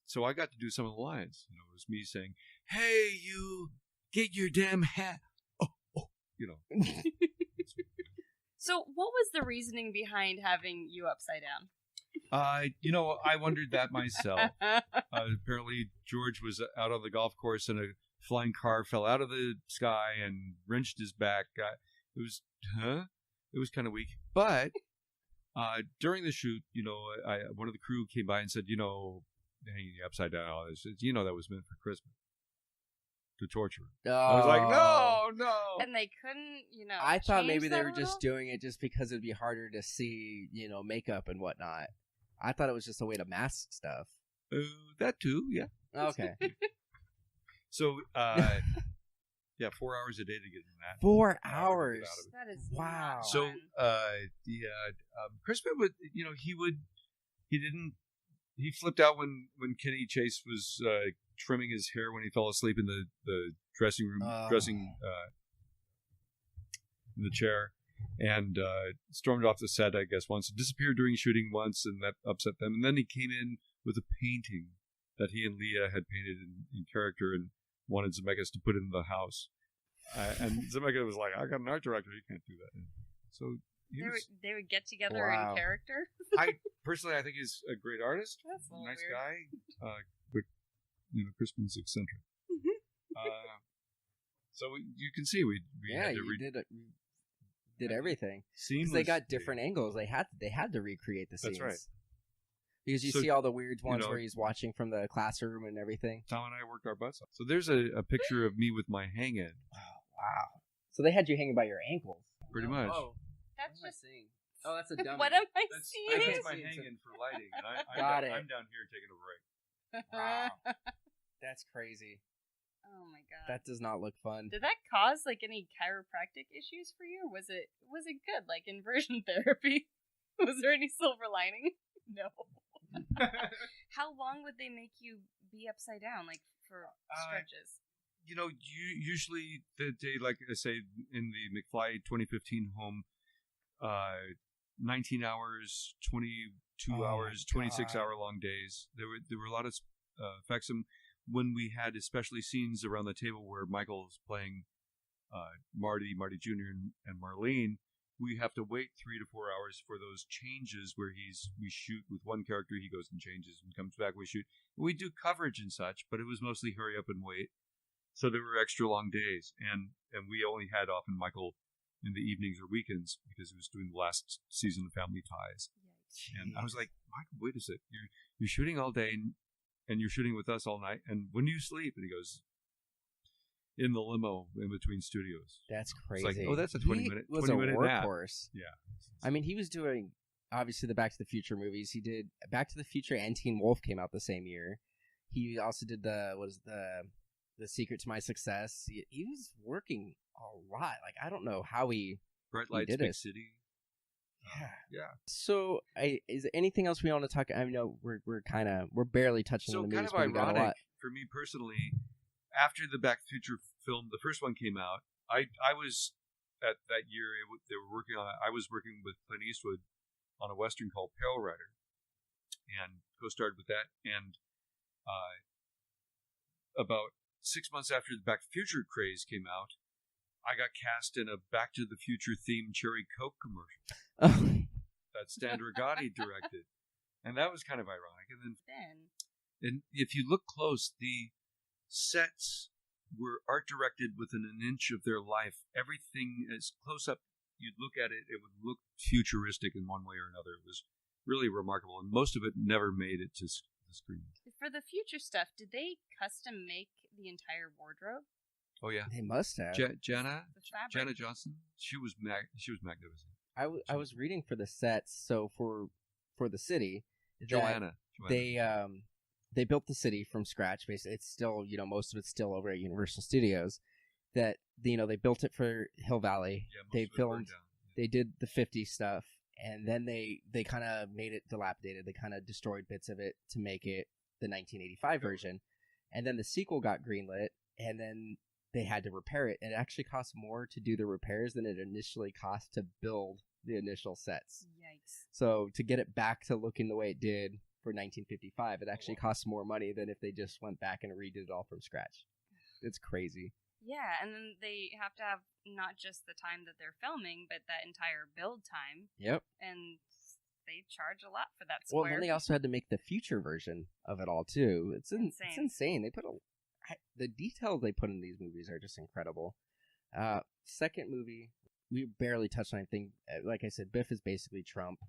So I got to do some of the lines. It was me saying, "Hey, you, get your damn hat." So what was the reasoning behind having you upside down? I wondered that myself. Apparently, George was out on the golf course and a flying car fell out of the sky and wrenched his back. It was kind of weak. But during the shoot, one of the crew came by and said, hanging you upside down, that was meant for Christmas. To torture. Oh. I was like, no. And they couldn't, I thought maybe they change were that a just doing it just because it'd be harder to see, makeup and whatnot. I thought it was just a way to mask stuff. That too, yeah. Okay. So, 4 hours a day to get in that. 4 hours. That is wow. So, Chris would, he flipped out when Kenny Chase was trimming his hair when he fell asleep in the dressing room, in the chair, and stormed off the set, I guess, once. Disappeared during shooting once, and that upset them. And then he came in with a painting that he and Leah had painted in character and wanted Zemeckis to put in the house. And Zemeckis was like, I got an art director, you can't do that. So they would get together in character? I think he's a great artist. That's a little nice weird. guy. But, Crispin's eccentric. So you can see we had to did everything. Seamless. They got different angles. They had to recreate the scenes. That's right. Because you see all the weird ones where he's watching from the classroom and everything. Tom and I worked our butts off. So there's a picture of me with my hang-in. Oh, wow. So they had you hanging by your ankles. Pretty much. Oh, that's what just... am I seeing? Oh, that's a dummy. What am I seeing? That's my hang-in for lighting. And I'm down here taking a break. Wow. That's crazy. Oh my god. That does not look fun. Did that cause any chiropractic issues for you? Or was it good, like inversion therapy? Was there any silver lining? No. How long would they make you be upside down, like for stretches? Usually the day, like I say, in the McFly 2015 home, 19 hours, 22 hours, 26-hour long days. There were a lot of effects. And when we had especially scenes around the table where Michael's playing Marty Jr. and Marlene, we have to wait 3 to 4 hours for those changes where we shoot with one character, he goes and changes and comes back, we shoot. We do coverage and such, but it was mostly hurry up and wait. So there were extra long days, and we only had often Michael in the evenings or weekends because he was doing the last season of Family Ties. Jeez. And I was like, Michael, wait a sec, you're shooting all day and you're shooting with us all night, and when do you sleep? And he goes, in the limo in between studios. That's crazy. It's like, that's a 20-minute nap. Workhorse. Yeah. I mean, he was doing, obviously, the Back to the Future movies. He did Back to the Future and Teen Wolf came out the same year. He also did the Secret to My Success. He was working a lot. Like, I don't know how Bright Lights, did Big it. City. Yeah. So, is there anything else we want to talk? I know we're barely touching on the movies, but we got a lot. For me personally, after the Back to the Future film, the first one came out, I was at that year. They were working on. I was working with Clint Eastwood on a western called Pale Rider, and co-starred with that. And about 6 months after the Back to the Future craze came out, I got cast in a Back to the Future themed Cherry Coke commercial that Stan Rigotti directed, and that was kind of ironic. And then, and if you look close, the sets were art directed within an inch of their life. Everything as close up you'd look at it, it would look futuristic in one way or another. It was really remarkable, and most of it never made it to the screen. For the future stuff, did they custom make the entire wardrobe? Oh yeah, They must have. Jana The fabric? Jana Johnson. She was magnificent. I was reading for the sets, so for the city, that Joanna. they built the city from scratch. Basically, it's still, most of it's still over at Universal Studios. That they built it for Hill Valley. Yeah, most They of it burned filmed. down. They did the 50s stuff, and then they kind of made it dilapidated. They kind of destroyed bits of it to make it the 1985 version, and then the sequel got greenlit, and then they had to repair it. And it actually cost more to do the repairs than it initially cost to build the initial sets. Yikes. So to get it back to looking the way it did for 1955, it actually costs more money than if they just went back and redid it all from scratch. It's crazy. Yeah, and then they have to have not just the time that they're filming, but that entire build time. Yep. And they charge a lot for that Well, square. then they also had to make the future version of it all too. It's insane. They put the details they put in these movies are just incredible. Second movie, we barely touched on anything. Like I said, Biff is basically Trump.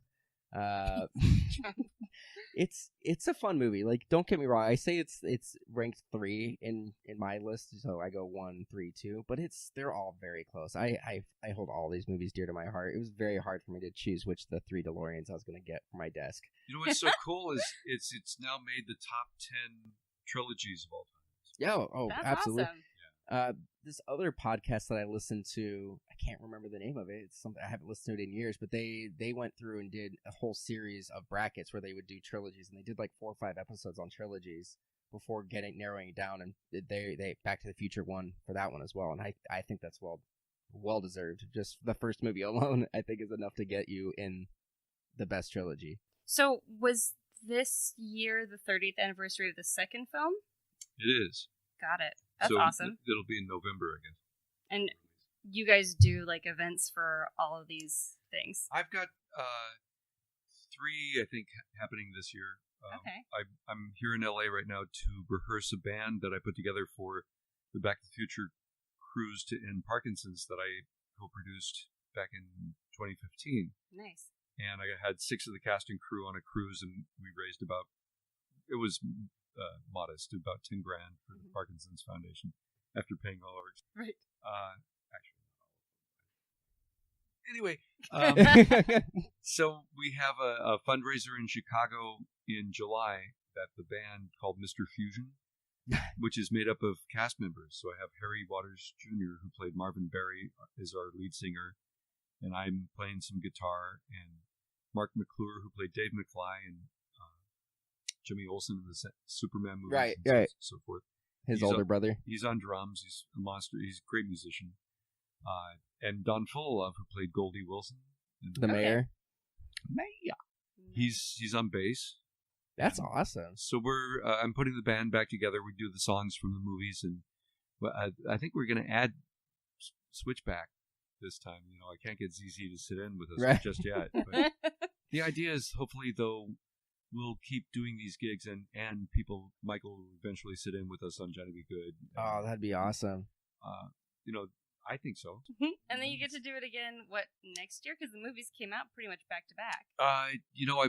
It's a fun movie. Like, don't get me wrong. I say it's ranked 3 in my list, so I go 1, 3, 2. But they're all very close. I hold all these movies dear to my heart. It was very hard for me to choose which of the 3 DeLoreans I was going to get for my desk. You know what's so cool is it's now made the top 10 trilogies of all time. Yeah, That's absolutely. awesome. This other podcast that I listened to, I can't remember the name of it. It's something I haven't listened to it in years, but they went through and did a whole series of brackets where they would do trilogies, and they did like 4 or 5 episodes on trilogies before narrowing it down, and they Back to the Future won for that one as well, and I think that's well deserved. Just the first movie alone, I think, is enough to get you in the best trilogy. So was this year the 30th anniversary of the second film? It is. Got it. That's so awesome. It'll be in November, I guess. And you guys do like events for all of these things. I've got 3, I think, happening this year. Okay. I'm here in LA right now to rehearse a band that I put together for the Back to the Future cruise to end Parkinson's that I co-produced back in 2015. Nice. And I had 6 of the cast and crew on a cruise, and we raised it was modest, about $10,000 for the Parkinson's Foundation after paying all our Right. Anyway, so we have a fundraiser in Chicago in July that the band called Mr. Fusion, which is made up of cast members. So I have Harry Waters Jr., who played Marvin Berry, is our lead singer, and I'm playing some guitar, and Mark McClure, who played Dave McFly, and Jimmy Olsen in the Superman movies, Right. so forth. His older brother. He's on drums. He's a monster. He's a great musician. And Don Fullilove, who played Goldie Wilson, The mayor. He's on bass. That's awesome. So I'm putting the band back together. We do the songs from the movies, and I think we're going to add Switchback this time. I can't get ZZ to sit in with us just yet. But the idea is, hopefully, though, we'll keep doing these gigs, and Michael will eventually sit in with us on Johnny Be Good. Oh, that'd be awesome. I think so. And then you get to do it again, next year? Because the movies came out pretty much back to back. I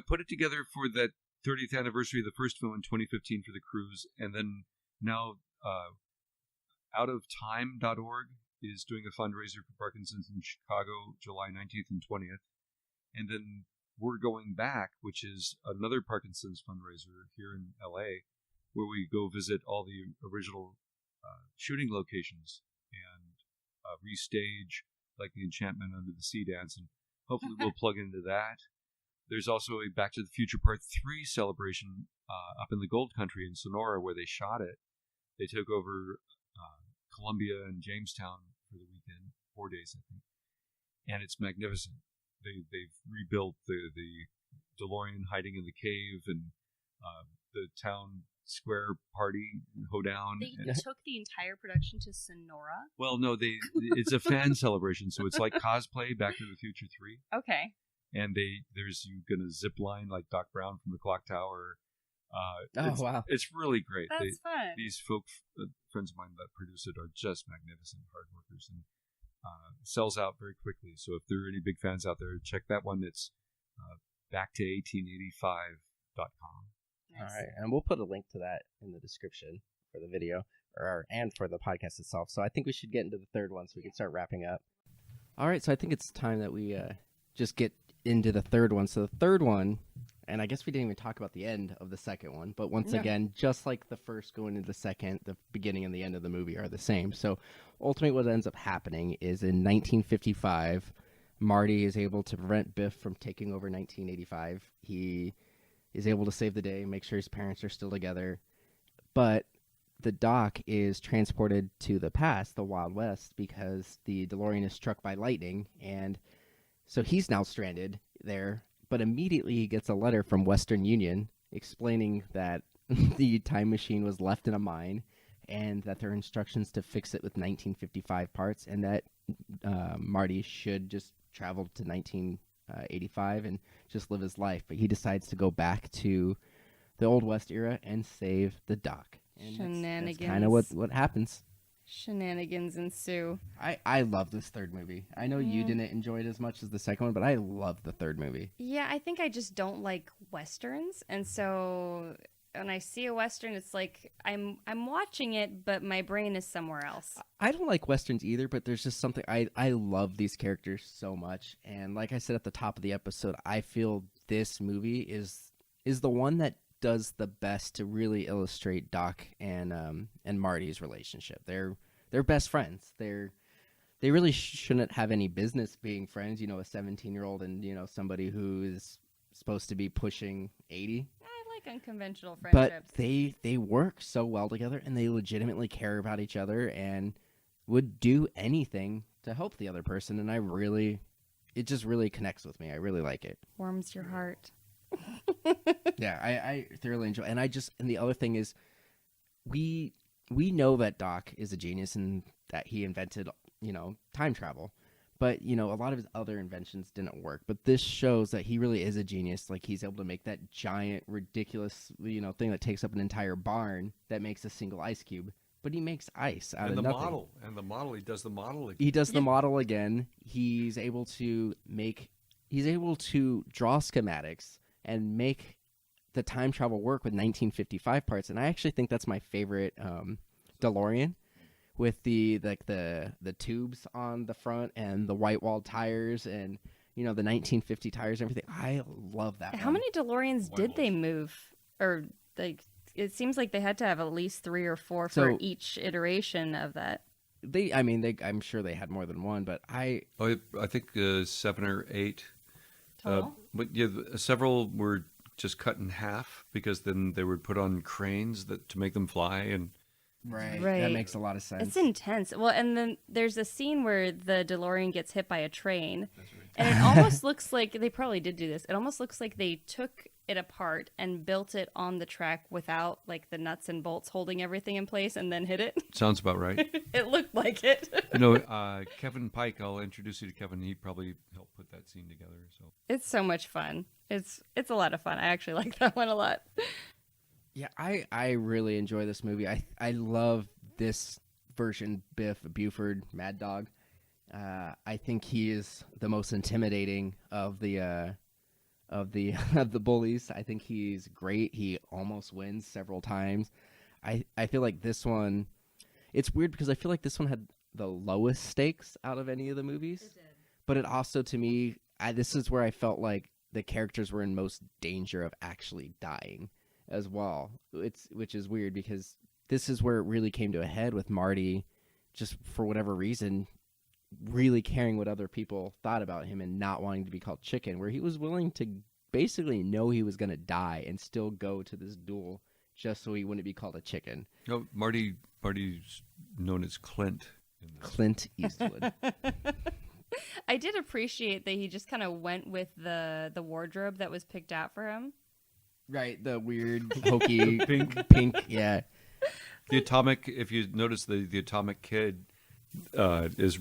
put it together for that 30th anniversary of the first film in 2015 for the cruise, and then now OutOfTime.org is doing a fundraiser for Parkinson's in Chicago, July 19th and 20th. And then We're Going Back, which is another Parkinson's fundraiser here in LA, where we go visit all the original shooting locations and restage like the Enchantment Under the Sea dance, and hopefully we'll plug into that. There's also a Back to the Future Part 3 celebration up in the Gold Country in Sonora, where they shot it. They took over Columbia and Jamestown for the weekend, 4 days, I think, and it's magnificent. They've rebuilt the DeLorean hiding in the cave, and the town square party hoedown. They took the entire production to Sonora? Well, no, it's a fan celebration, so it's like cosplay Back to the Future 3. Okay. And you're gonna zip line like Doc Brown from the Clock Tower. Wow. It's really great. That's fun. These friends of mine that produce it, are just magnificent hard workers, and sells out very quickly. So if there are any big fans out there, check that one. It's backto1885.com. All right, and we'll put a link to that in the description for the video and for the podcast itself. So I think we should get into the third one so we can start wrapping up. All right, so I think it's time that we just get into the third one. So the third one, and I guess we didn't even talk about the end of the second one, but once again, just like the first going into the second, the beginning and the end of the movie are the same. So ultimately what ends up happening is in 1955, Marty is able to prevent Biff from taking over 1985. He is able to save the day, make sure his parents are still together. But the Doc is transported to the past, the Wild West, because the DeLorean is struck by lightning, and so he's now stranded there. But immediately he gets a letter from Western Union explaining that the time machine was left in a mine and that there are instructions to fix it with 1955 parts, and that Marty should just travel to 1985 and just live his life. But he decides to go back to the Old West era and save the Doc. And Shenanigans. That's kind of what happens. Shenanigans ensue. I love this third movie. I know you didn't enjoy it as much as the second one, but I love the third movie. Yeah, I think I just don't like Westerns. And so when I see a Western, it's like I'm watching it, but my brain is somewhere else. I don't like Westerns either, but there's just something, I love these characters so much. And like I said at the top of the episode, I feel this movie is the one that does the best to really illustrate Doc and Marty's relationship. They're best friends. They really shouldn't have any business being friends. You know, a 17-year-old and somebody who is supposed to be pushing 80. I like unconventional friendships. But they work so well together, and they legitimately care about each other and would do anything to help the other person. And it just really connects with me. I really like it. Warms your heart. Yeah, I thoroughly enjoy, and the other thing is, we know that Doc is a genius and that he invented time travel, but a lot of his other inventions didn't work. But this shows that he really is a genius. Like, he's able to make that giant, ridiculous thing that takes up an entire barn that makes a single ice cube. But he makes ice out of nothing. He does the model again. He does the model again. He's able to draw schematics and make the time travel work with 1955 parts. And I actually think that's my favorite DeLorean, with the tubes on the front and the white walled tires and the 1950 tires and everything. I love that. How many DeLoreans did they move? Or it seems like they had to have at least 3 or 4 for each iteration of that. I'm sure they had more than one, but I think 7 or 8. Total? But yeah, several were just cut in half because then they were put on cranes to make them fly. And right, that makes a lot of sense. It's intense. Well, and then there's a scene where the DeLorean gets hit by a train, and it almost looks like they probably did do this. It almost looks like they took it apart and built it on the track without the nuts and bolts holding everything in place, and then hit it. Sounds about right. It looked like it. Kevin Pike, I'll introduce you to Kevin. He probably helped put that scene together. So it's so much fun. It's a lot of fun. I actually like that one a lot. Yeah, I really enjoy this movie. I love this version, Biff Buford, Mad Dog. I think he is the most intimidating of the bullies. I think he's great. He almost wins several times. I feel like this one, it's weird because I feel like this one had the lowest stakes out of any of the movies. It did. But it also, to me, this is where I felt like the characters were in most danger of actually dying as well. Which is weird because this is where it really came to a head with Marty, just for whatever reason, really caring what other people thought about him and not wanting to be called Chicken, where he was willing to basically know he was going to die and still go to this duel just so he wouldn't be called a chicken. No, Marty's known as Clint. Clint Eastwood. I did appreciate that he just kind of went with the wardrobe that was picked out for him. Right, the weird, hokey pink, yeah. The atomic, if you notice, the atomic kid is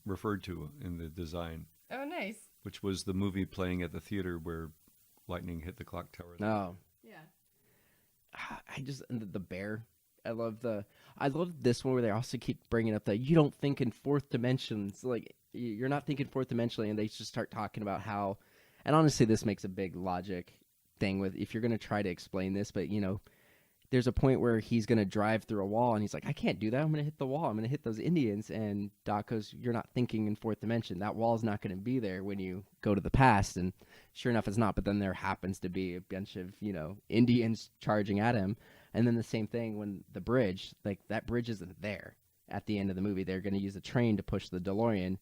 referred to in the design. Oh, nice. Which was the movie playing at the theater where lightning hit the clock tower. No, Yeah. I just the bear. I love this one where they also keep bringing up that you don't think in fourth dimensions. Like you're not thinking fourth dimensionally, and they just start talking about how. And honestly, this makes a big logic thing with if you're going to try to explain this, but there's a point where he's going to drive through a wall and he's like, I can't do that. I'm going to hit the wall. I'm going to hit those Indians. And Doc goes, you're not thinking in fourth dimension. That wall's not going to be there when you go to the past. And sure enough, it's not. But then there happens to be a bunch of, Indians charging at him. And then the same thing when the bridge, like that bridge isn't there at the end of the movie. They're going to use a train to push the DeLorean.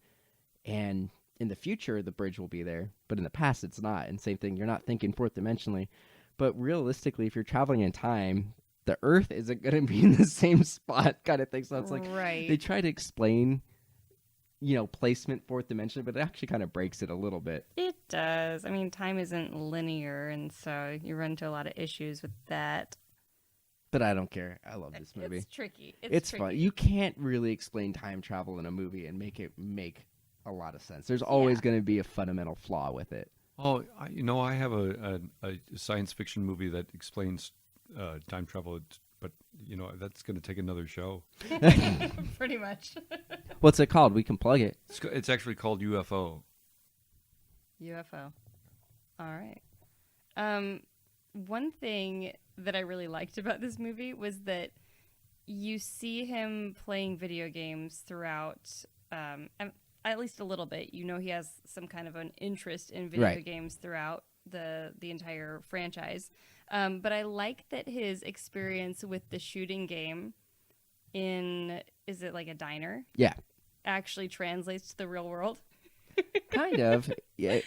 And in the future, the bridge will be there. But in the past, it's not. And same thing, you're not thinking fourth dimensionally. But realistically, if you're traveling in time, the Earth isn't going to be in the same spot kind of thing. So it's like they try to explain, placement fourth dimension, but it actually kind of breaks it a little bit. It does. I mean, time isn't linear, and so you run into a lot of issues with that. But I don't care. I love this movie. It's tricky. It's fun. You can't really explain time travel in a movie and make it make a lot of sense. There's always going to be a fundamental flaw with it. Oh, I have a science fiction movie that explains time travel, but that's going to take another show. Pretty much. What's it called? We can plug it. It's actually called UFO. UFO. All right. One thing that I really liked about this movie was that you see him playing video games throughout, at least a little bit. He has some kind of an interest in video games throughout the entire franchise. But I like that his experience with the shooting game is it like a diner? Yeah. Actually translates to the real world. Kind of. Yeah.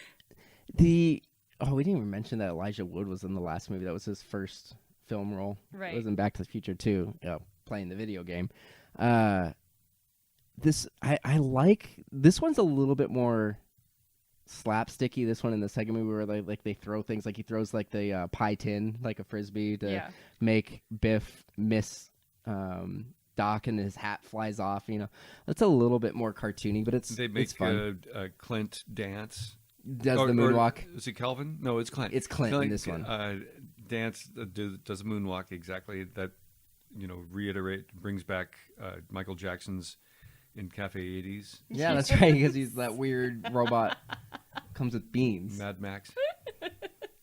We didn't even mention that Elijah Wood was in the last movie. That was his first film role. Right. It was in Back to the Future 2, playing the video game. This I like. This one's a little bit more slapsticky. This one in the second movie where they throw things, like he throws like the pie tin like a frisbee to make Biff miss Doc, and his hat flies off. That's a little bit more cartoony, but it's fun. Clint dance. Does the moonwalk? Is it Calvin? No, it's Clint. It's Clint in this one. Does a moonwalk exactly that? Brings back Michael Jackson's in Cafe 80s. Yeah, that's right, because he's that weird robot. Comes with beans. Mad Max.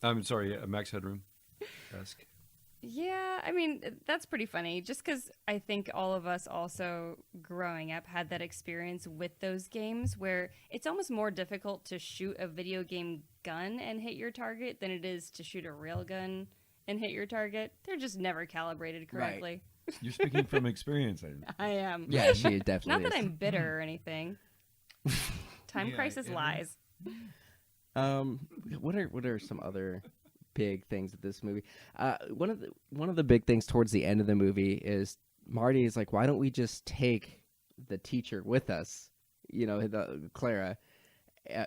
I'm sorry, Max Headroom-esque. Yeah, I mean, that's pretty funny. Just because I think all of us also growing up had that experience with those games where it's almost more difficult to shoot a video game gun and hit your target than it is to shoot a real gun and hit your target. They're just never calibrated correctly. Right. You're speaking from experience. I am. Yeah, she definitely Not that is. I'm bitter or anything. Time crisis lies. What are some other big things with this movie? One of the big things towards the end of the movie is Marty is like, why don't we just take the teacher with us? Clara,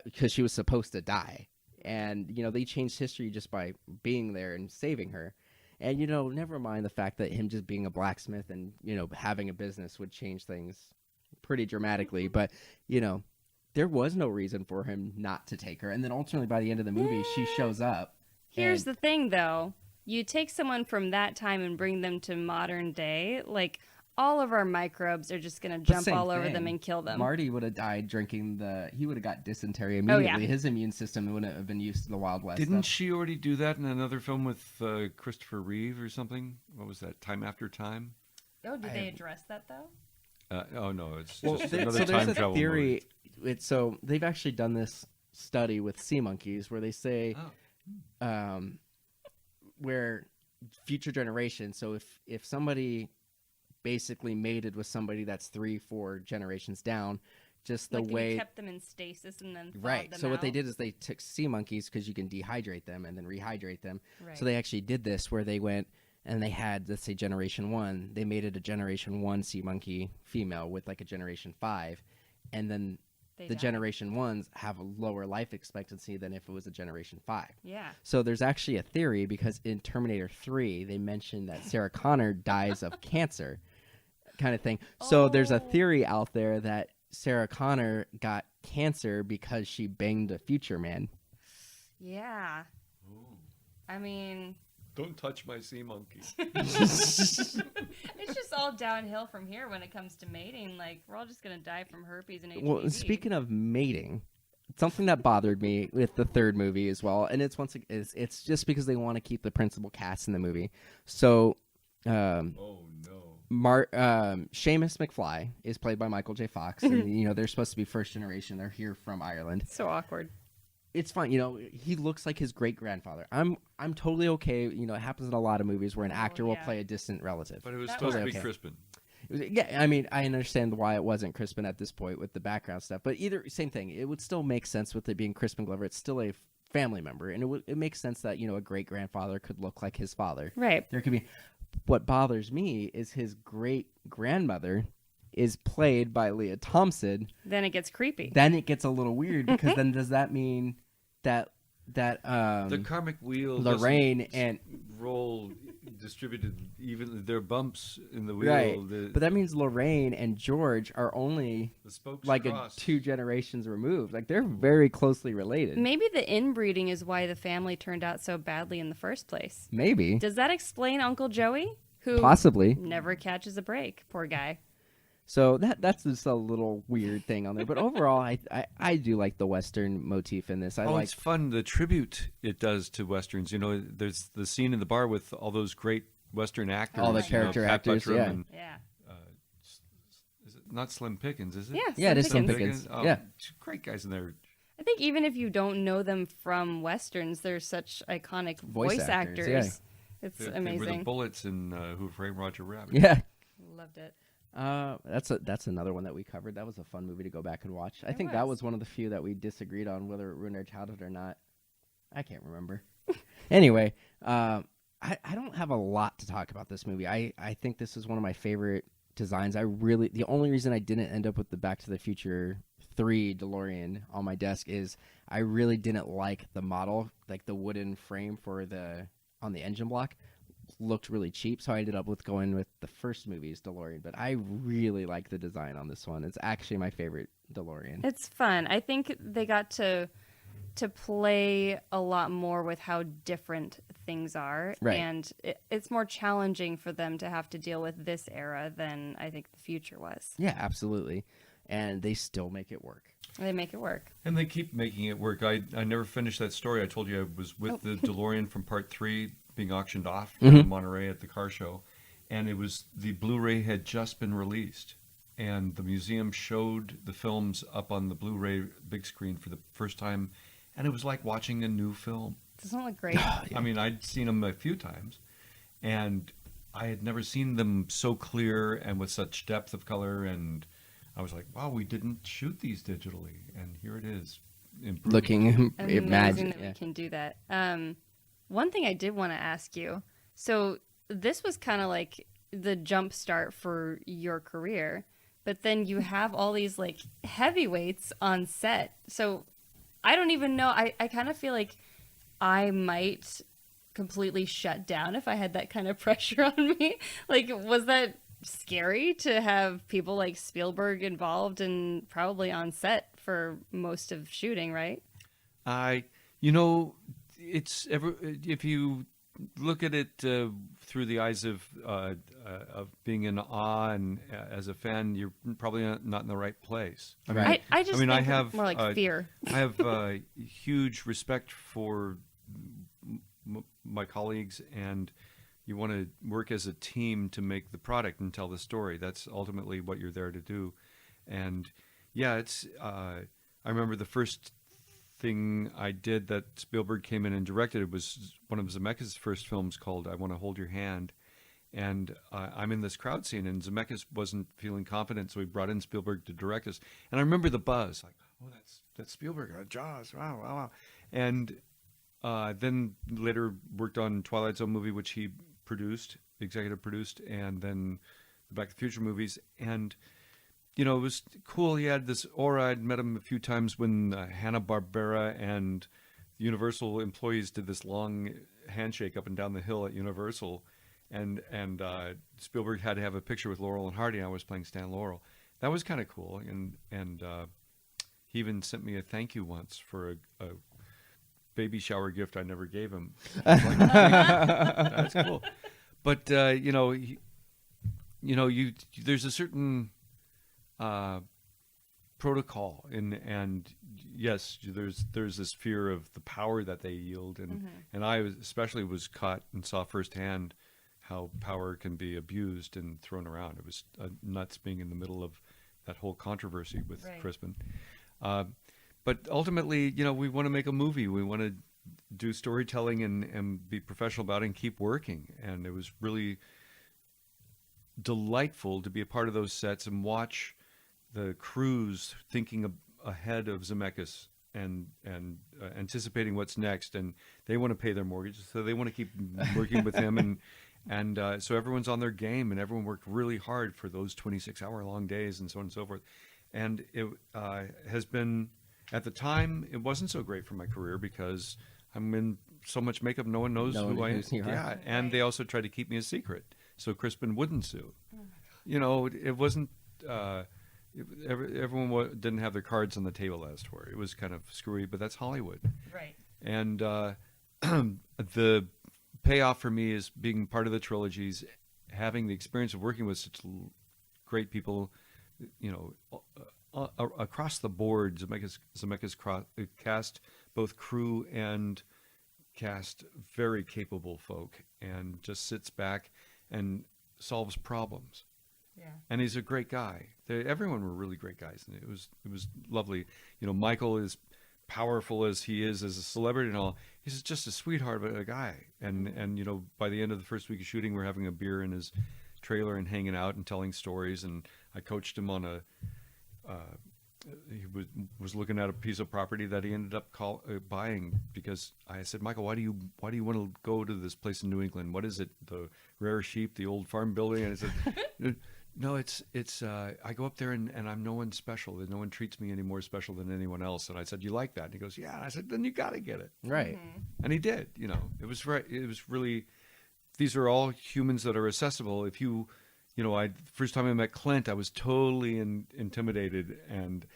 because she was supposed to die, and they changed history just by being there and saving her. And never mind the fact that him just being a blacksmith and having a business would change things pretty dramatically, but there was no reason for him not to take her. And then ultimately by the end of the movie, she shows up. Here's the thing, though. You take someone from that time and bring them to modern day, like, all of our microbes are just going to jump all over them and kill them. Marty would have died drinking he would have got dysentery immediately. Oh, yeah. His immune system wouldn't have been used to the Wild West. Didn't she already do that in another film with Christopher Reeve or something? What was that? Time After Time? Oh, did they address that, though? Oh, no. It's well, just so another there's time a travel theory. movie. So they've actually done this study with sea monkeys where they say where future generations, so if somebody basically mated with somebody that's 3-4 generations down, just the way you kept them in stasis and then right. Them so what out. they did is they took sea monkeys because you can dehydrate them and then rehydrate them. Right. So they actually did this where they went and they had, let's say, generation 1. They mated a generation 1 sea monkey female with like a generation 5, and then the generation 1s have a lower life expectancy than if it was a generation 5. Yeah. So there's actually a theory because in Terminator 3 they mentioned that Sarah Connor dies of cancer, kind of thing. So there's a theory out there that Sarah Connor got cancer because she banged a future man. Yeah. I mean, Don't touch my sea monkey. it's just all downhill from here when it comes to mating. Like, we're all just going to die from herpes and HPV. Well, speaking of mating, something that bothered me with the third movie as well, and it's just because they want to keep the principal cast in the movie. So, Oh no. Seamus McFly is played by Michael J. Fox, and they're supposed to be first generation. They're here from Ireland. So awkward. It's fine, he looks like his great grandfather. I'm totally okay. It happens in a lot of movies where an actor will play a distant relative. But it was That supposed to be works. Crispin. Yeah, I mean, I understand why it wasn't Crispin at this point with the background stuff, but same thing. It would still make sense with it being Crispin Glover. It's still a family member, and it makes sense that a great grandfather could look like his father. Right. There could be. What bothers me is his great grandmother is played by Leah Thompson. Then it gets creepy. Then it gets a little weird because then does that mean that The karmic wheel Lorraine doesn't and roll distributed even. There are bumps in the wheel. right, but that means Lorraine and George are only the spokes like cross. 2 generations removed. Like they're very closely related. Maybe the inbreeding is why the family turned out so badly in the first place. Maybe, Does that explain Uncle Joey, who possibly. never catches a break? Poor guy. So that's just a little weird thing on there. But overall, I do like the Western motif in this. It's fun, the tribute it does to Westerns. There's the scene in the bar with all those great Western actors. All the character Pat actors, Buttram yeah. and, Yeah. is it not Slim Pickens, is it? Yeah, it is Slim Pickens. Pickens. Oh, Yeah. Great guys in there. I think even if you don't know them from Westerns, they're such iconic voice actors. yeah. It's They were the amazing. bullets in Who Framed Roger Rabbit. Yeah. Loved it. That's another one that we covered. That was a fun movie to go back and watch. I think that was one of the few that we disagreed on whether it ruined our childhood or not. I can't remember. Anyway, I don't have a lot to talk about this movie. I think this is one of my favorite designs. The only reason I didn't end up with the Back to the Future 3 DeLorean on my desk is I really didn't like the model, like the wooden frame on the engine block. Looked really cheap, so I ended up with going with the first movie's DeLorean. But I really like the design on this one. It's actually my favorite DeLorean. It's fun. I think they got to play a lot more with how different things are, Right. and it's more challenging for them to have to deal with this era than I think the future was. Yeah, absolutely. And they still make it work. They make it work. And they keep making it work. I never finished that story. I told you I was with the DeLorean from Part 3 being auctioned off in Monterey at the car show. And it was the Blu-ray had just been released. And the museum showed the films up on the Blu-ray big screen for the first time. And it was like watching a new film. Doesn't it look great? I mean, I'd seen them a few times. And I had never seen them so clear and with such depth of color. And I was like, wow, we didn't shoot these digitally. And here it is. Improved. Looking Amazing imagine. that we can do that. One thing I did want to ask you. So this was kind of like the jump start for your career, but then you have all these like heavyweights on set. So I don't even know. I kind of feel like I might completely shut down if I had that kind of pressure on me. Like, was that scary to have people like Spielberg involved and probably on set for most of shooting, right? It's if you look at it through the eyes of being in awe and as a fan, you're probably not in the right place. I mean, Right. I just think I have more like fear. I have huge respect for my colleagues, and you want to work as a team to make the product and tell the story. That's ultimately what you're there to do. And yeah, it's. I remember the first thing I did that Spielberg came in and directed. It was one of Zemeckis' first films called "I Want to Hold Your Hand," and I'm in this crowd scene, and Zemeckis wasn't feeling confident, so he brought in Spielberg to direct us. And I remember the buzz, like, "Oh, that's Spielberg, Jaws, wow, wow, wow!" And then later worked on Twilight Zone movie, which he produced, executive produced, and then the Back to the Future movies. And it was cool. He had this aura. I'd met him a few times when Hanna-Barbera and Universal employees did this long handshake up and down the hill at Universal. And Spielberg had to have a picture with Laurel and Hardy. I was playing Stan Laurel. That was kind of cool. And he even sent me a thank you once for baby shower gift I never gave him. I was like, that's cool. But there's a certain protocol, and yes, there's this fear of the power that they yield, and I especially was caught and saw firsthand how power can be abused and thrown around. It was nuts being in the middle of that whole controversy with Crispin. But ultimately, we want to make a movie. We want to do storytelling and be professional about it and keep working. And it was really delightful to be a part of those sets and watch the crews thinking ahead of Zemeckis and anticipating what's next. And they want to pay their mortgage, so they want to keep working with him. And so everyone's on their game, and everyone worked really hard for those 26-hour-long days and so on and so forth. And it has been, at the time, it wasn't so great for my career because I'm in so much makeup, no one knows who I am. Yeah, and they also tried to keep me a secret so Crispin wouldn't sue. It wasn't, everyone didn't have their cards on the table, as it were. It was kind of screwy, but that's Hollywood. Right. And the payoff for me is being part of the trilogies, having the experience of working with such great people, across the board. Zemeckis cast both crew and cast very capable folk, and just sits back and solves problems. Yeah. And he's a great guy. Everyone were really great guys, and it was lovely. Michael is powerful as he is as a celebrity and all, he's just a sweetheart of a guy. And by the end of the first week of shooting, we're having a beer in his trailer and hanging out and telling stories. And I coached him on he was looking at a piece of property that he ended up buying, because I said, Michael, why do you want to go to this place in New England? What is it? The rare sheep, the old farm building? And I said, no, it's I go up there and I'm no one special. No one treats me any more special than anyone else. And I said, you like that? And he goes, yeah. And I said, then you got to get it. Right. And he did. It was right. It was really, these are all humans that are accessible. If first time I met Clint, I was totally intimidated, and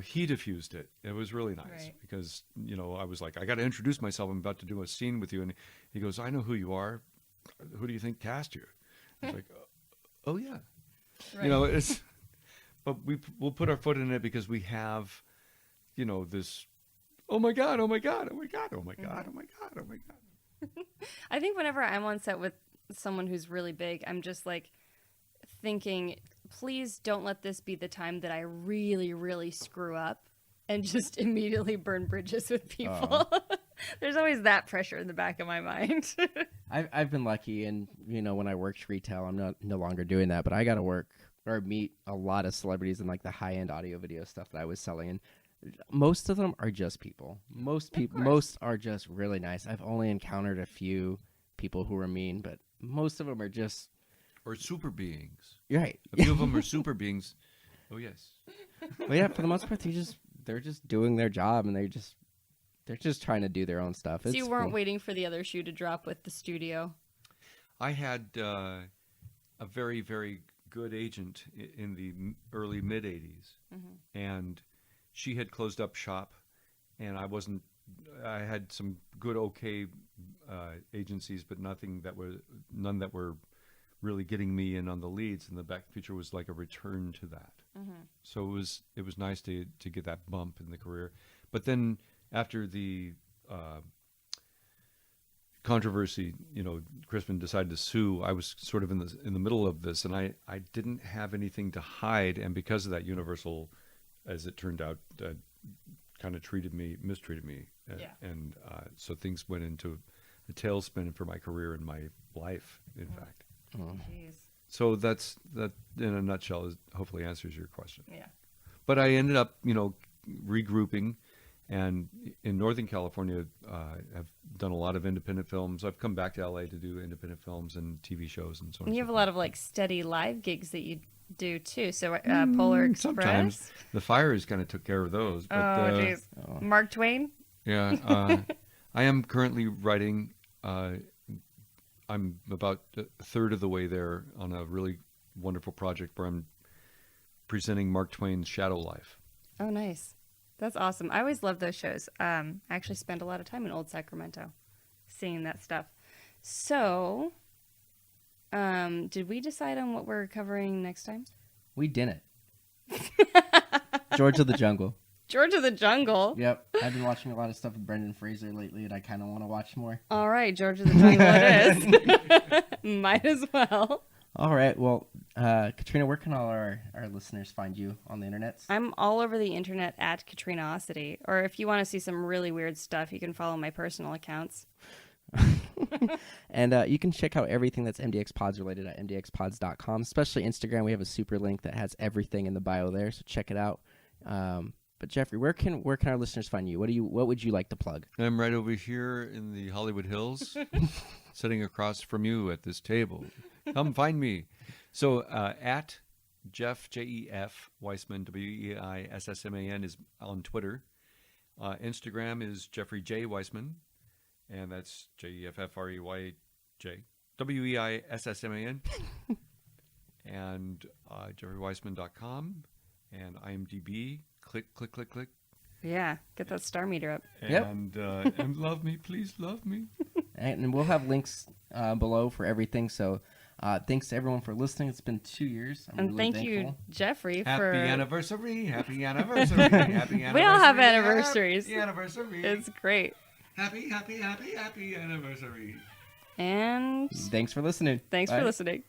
he diffused it. It was really nice because I was like, I got to introduce myself. I'm about to do a scene with you, and he goes, I know who you are. Who do you think cast you? I was like, oh yeah. Right. But we'll put our foot in it because we have, this, oh my God, oh my God, oh my God, oh my God, oh my God, oh my God. I think whenever I'm on set with someone who's really big, I'm just like thinking, please don't let this be the time that I really, really screw up and just immediately burn bridges with people. There's always that pressure in the back of my mind. I've been lucky, and when I worked retail, I'm no longer doing that, but I got to work or meet a lot of celebrities in like the high-end audio video stuff that I was selling, and most of them are just people. Most are just really nice. I've only encountered a few people who are mean, but most of them are just super beings. Right. A few of them are super beings. Oh yes. Well, yeah, for the most part, they're just doing their job, and they're just trying to do their own stuff. So you weren't waiting for the other shoe to drop with the studio? I had a very, very good agent in the early mid-'80s, and she had closed up shop, and I had some good, okay agencies, but none that were really getting me in on the leads, and the Back to the Future was like a return to that. So it was nice to get that bump in the career. But then after the controversy, Crispin decided to sue. I was sort of in the middle of this, and I didn't have anything to hide, and because of that, Universal, as it turned out, kind of mistreated me, and so things went into a tailspin for my career and my life, in fact. Oh. Jeez. So that in a nutshell hopefully answers your question. Yeah. But I ended up, regrouping, and in Northern California, I've done a lot of independent films. I've come back to LA to do independent films and TV shows and so on. And you have a lot of like steady live gigs that you do too. So Polar Express. Sometimes the fires kind of took care of those. But, jeez. Mark Twain. Yeah. I am currently writing. I'm about a third of the way there on a really wonderful project where I'm presenting Mark Twain's Shadow Life. Oh, nice. That's awesome. I always love those shows. I actually spend a lot of time in Old Sacramento seeing that stuff. So, did we decide on what we're covering next time? We didn't. George of the Jungle. George of the Jungle? Yep. I've been watching a lot of stuff with Brendan Fraser lately, and I kind of want to watch more. All right, George of the Jungle it is. Might as well. All right. Well, Katrina, where can all our listeners find you on the internet? I'm all over the internet at Katrinaosity. Or if you want to see some really weird stuff, you can follow my personal accounts. And you can check out everything that's MDXpods related at MDXpods.com, especially Instagram. We have a super link that has everything in the bio there, so check it out. But Jeffrey, where can our listeners find you? What would you like to plug? I'm right over here in the Hollywood Hills, sitting across from you at this table. Come find me. So at Jeff Jef Weissman Weissman is on Twitter. Instagram is Jeffrey J Weissman, and that's JEFFREYJ WEISSMAN, and JeffreyWeissman.com and IMDb. Click. Yeah, get that star meter up. And and love me, please love me. And we'll have links below for everything. So thanks to everyone for listening. It's been 2 years. I'm And really thank thankful. you, Jeffrey, Happy for... anniversary, happy anniversary, happy anniversary. We all have anniversaries. Happy anniversary. It's great. Happy anniversary. And Thanks for listening. thanks Bye. for listening.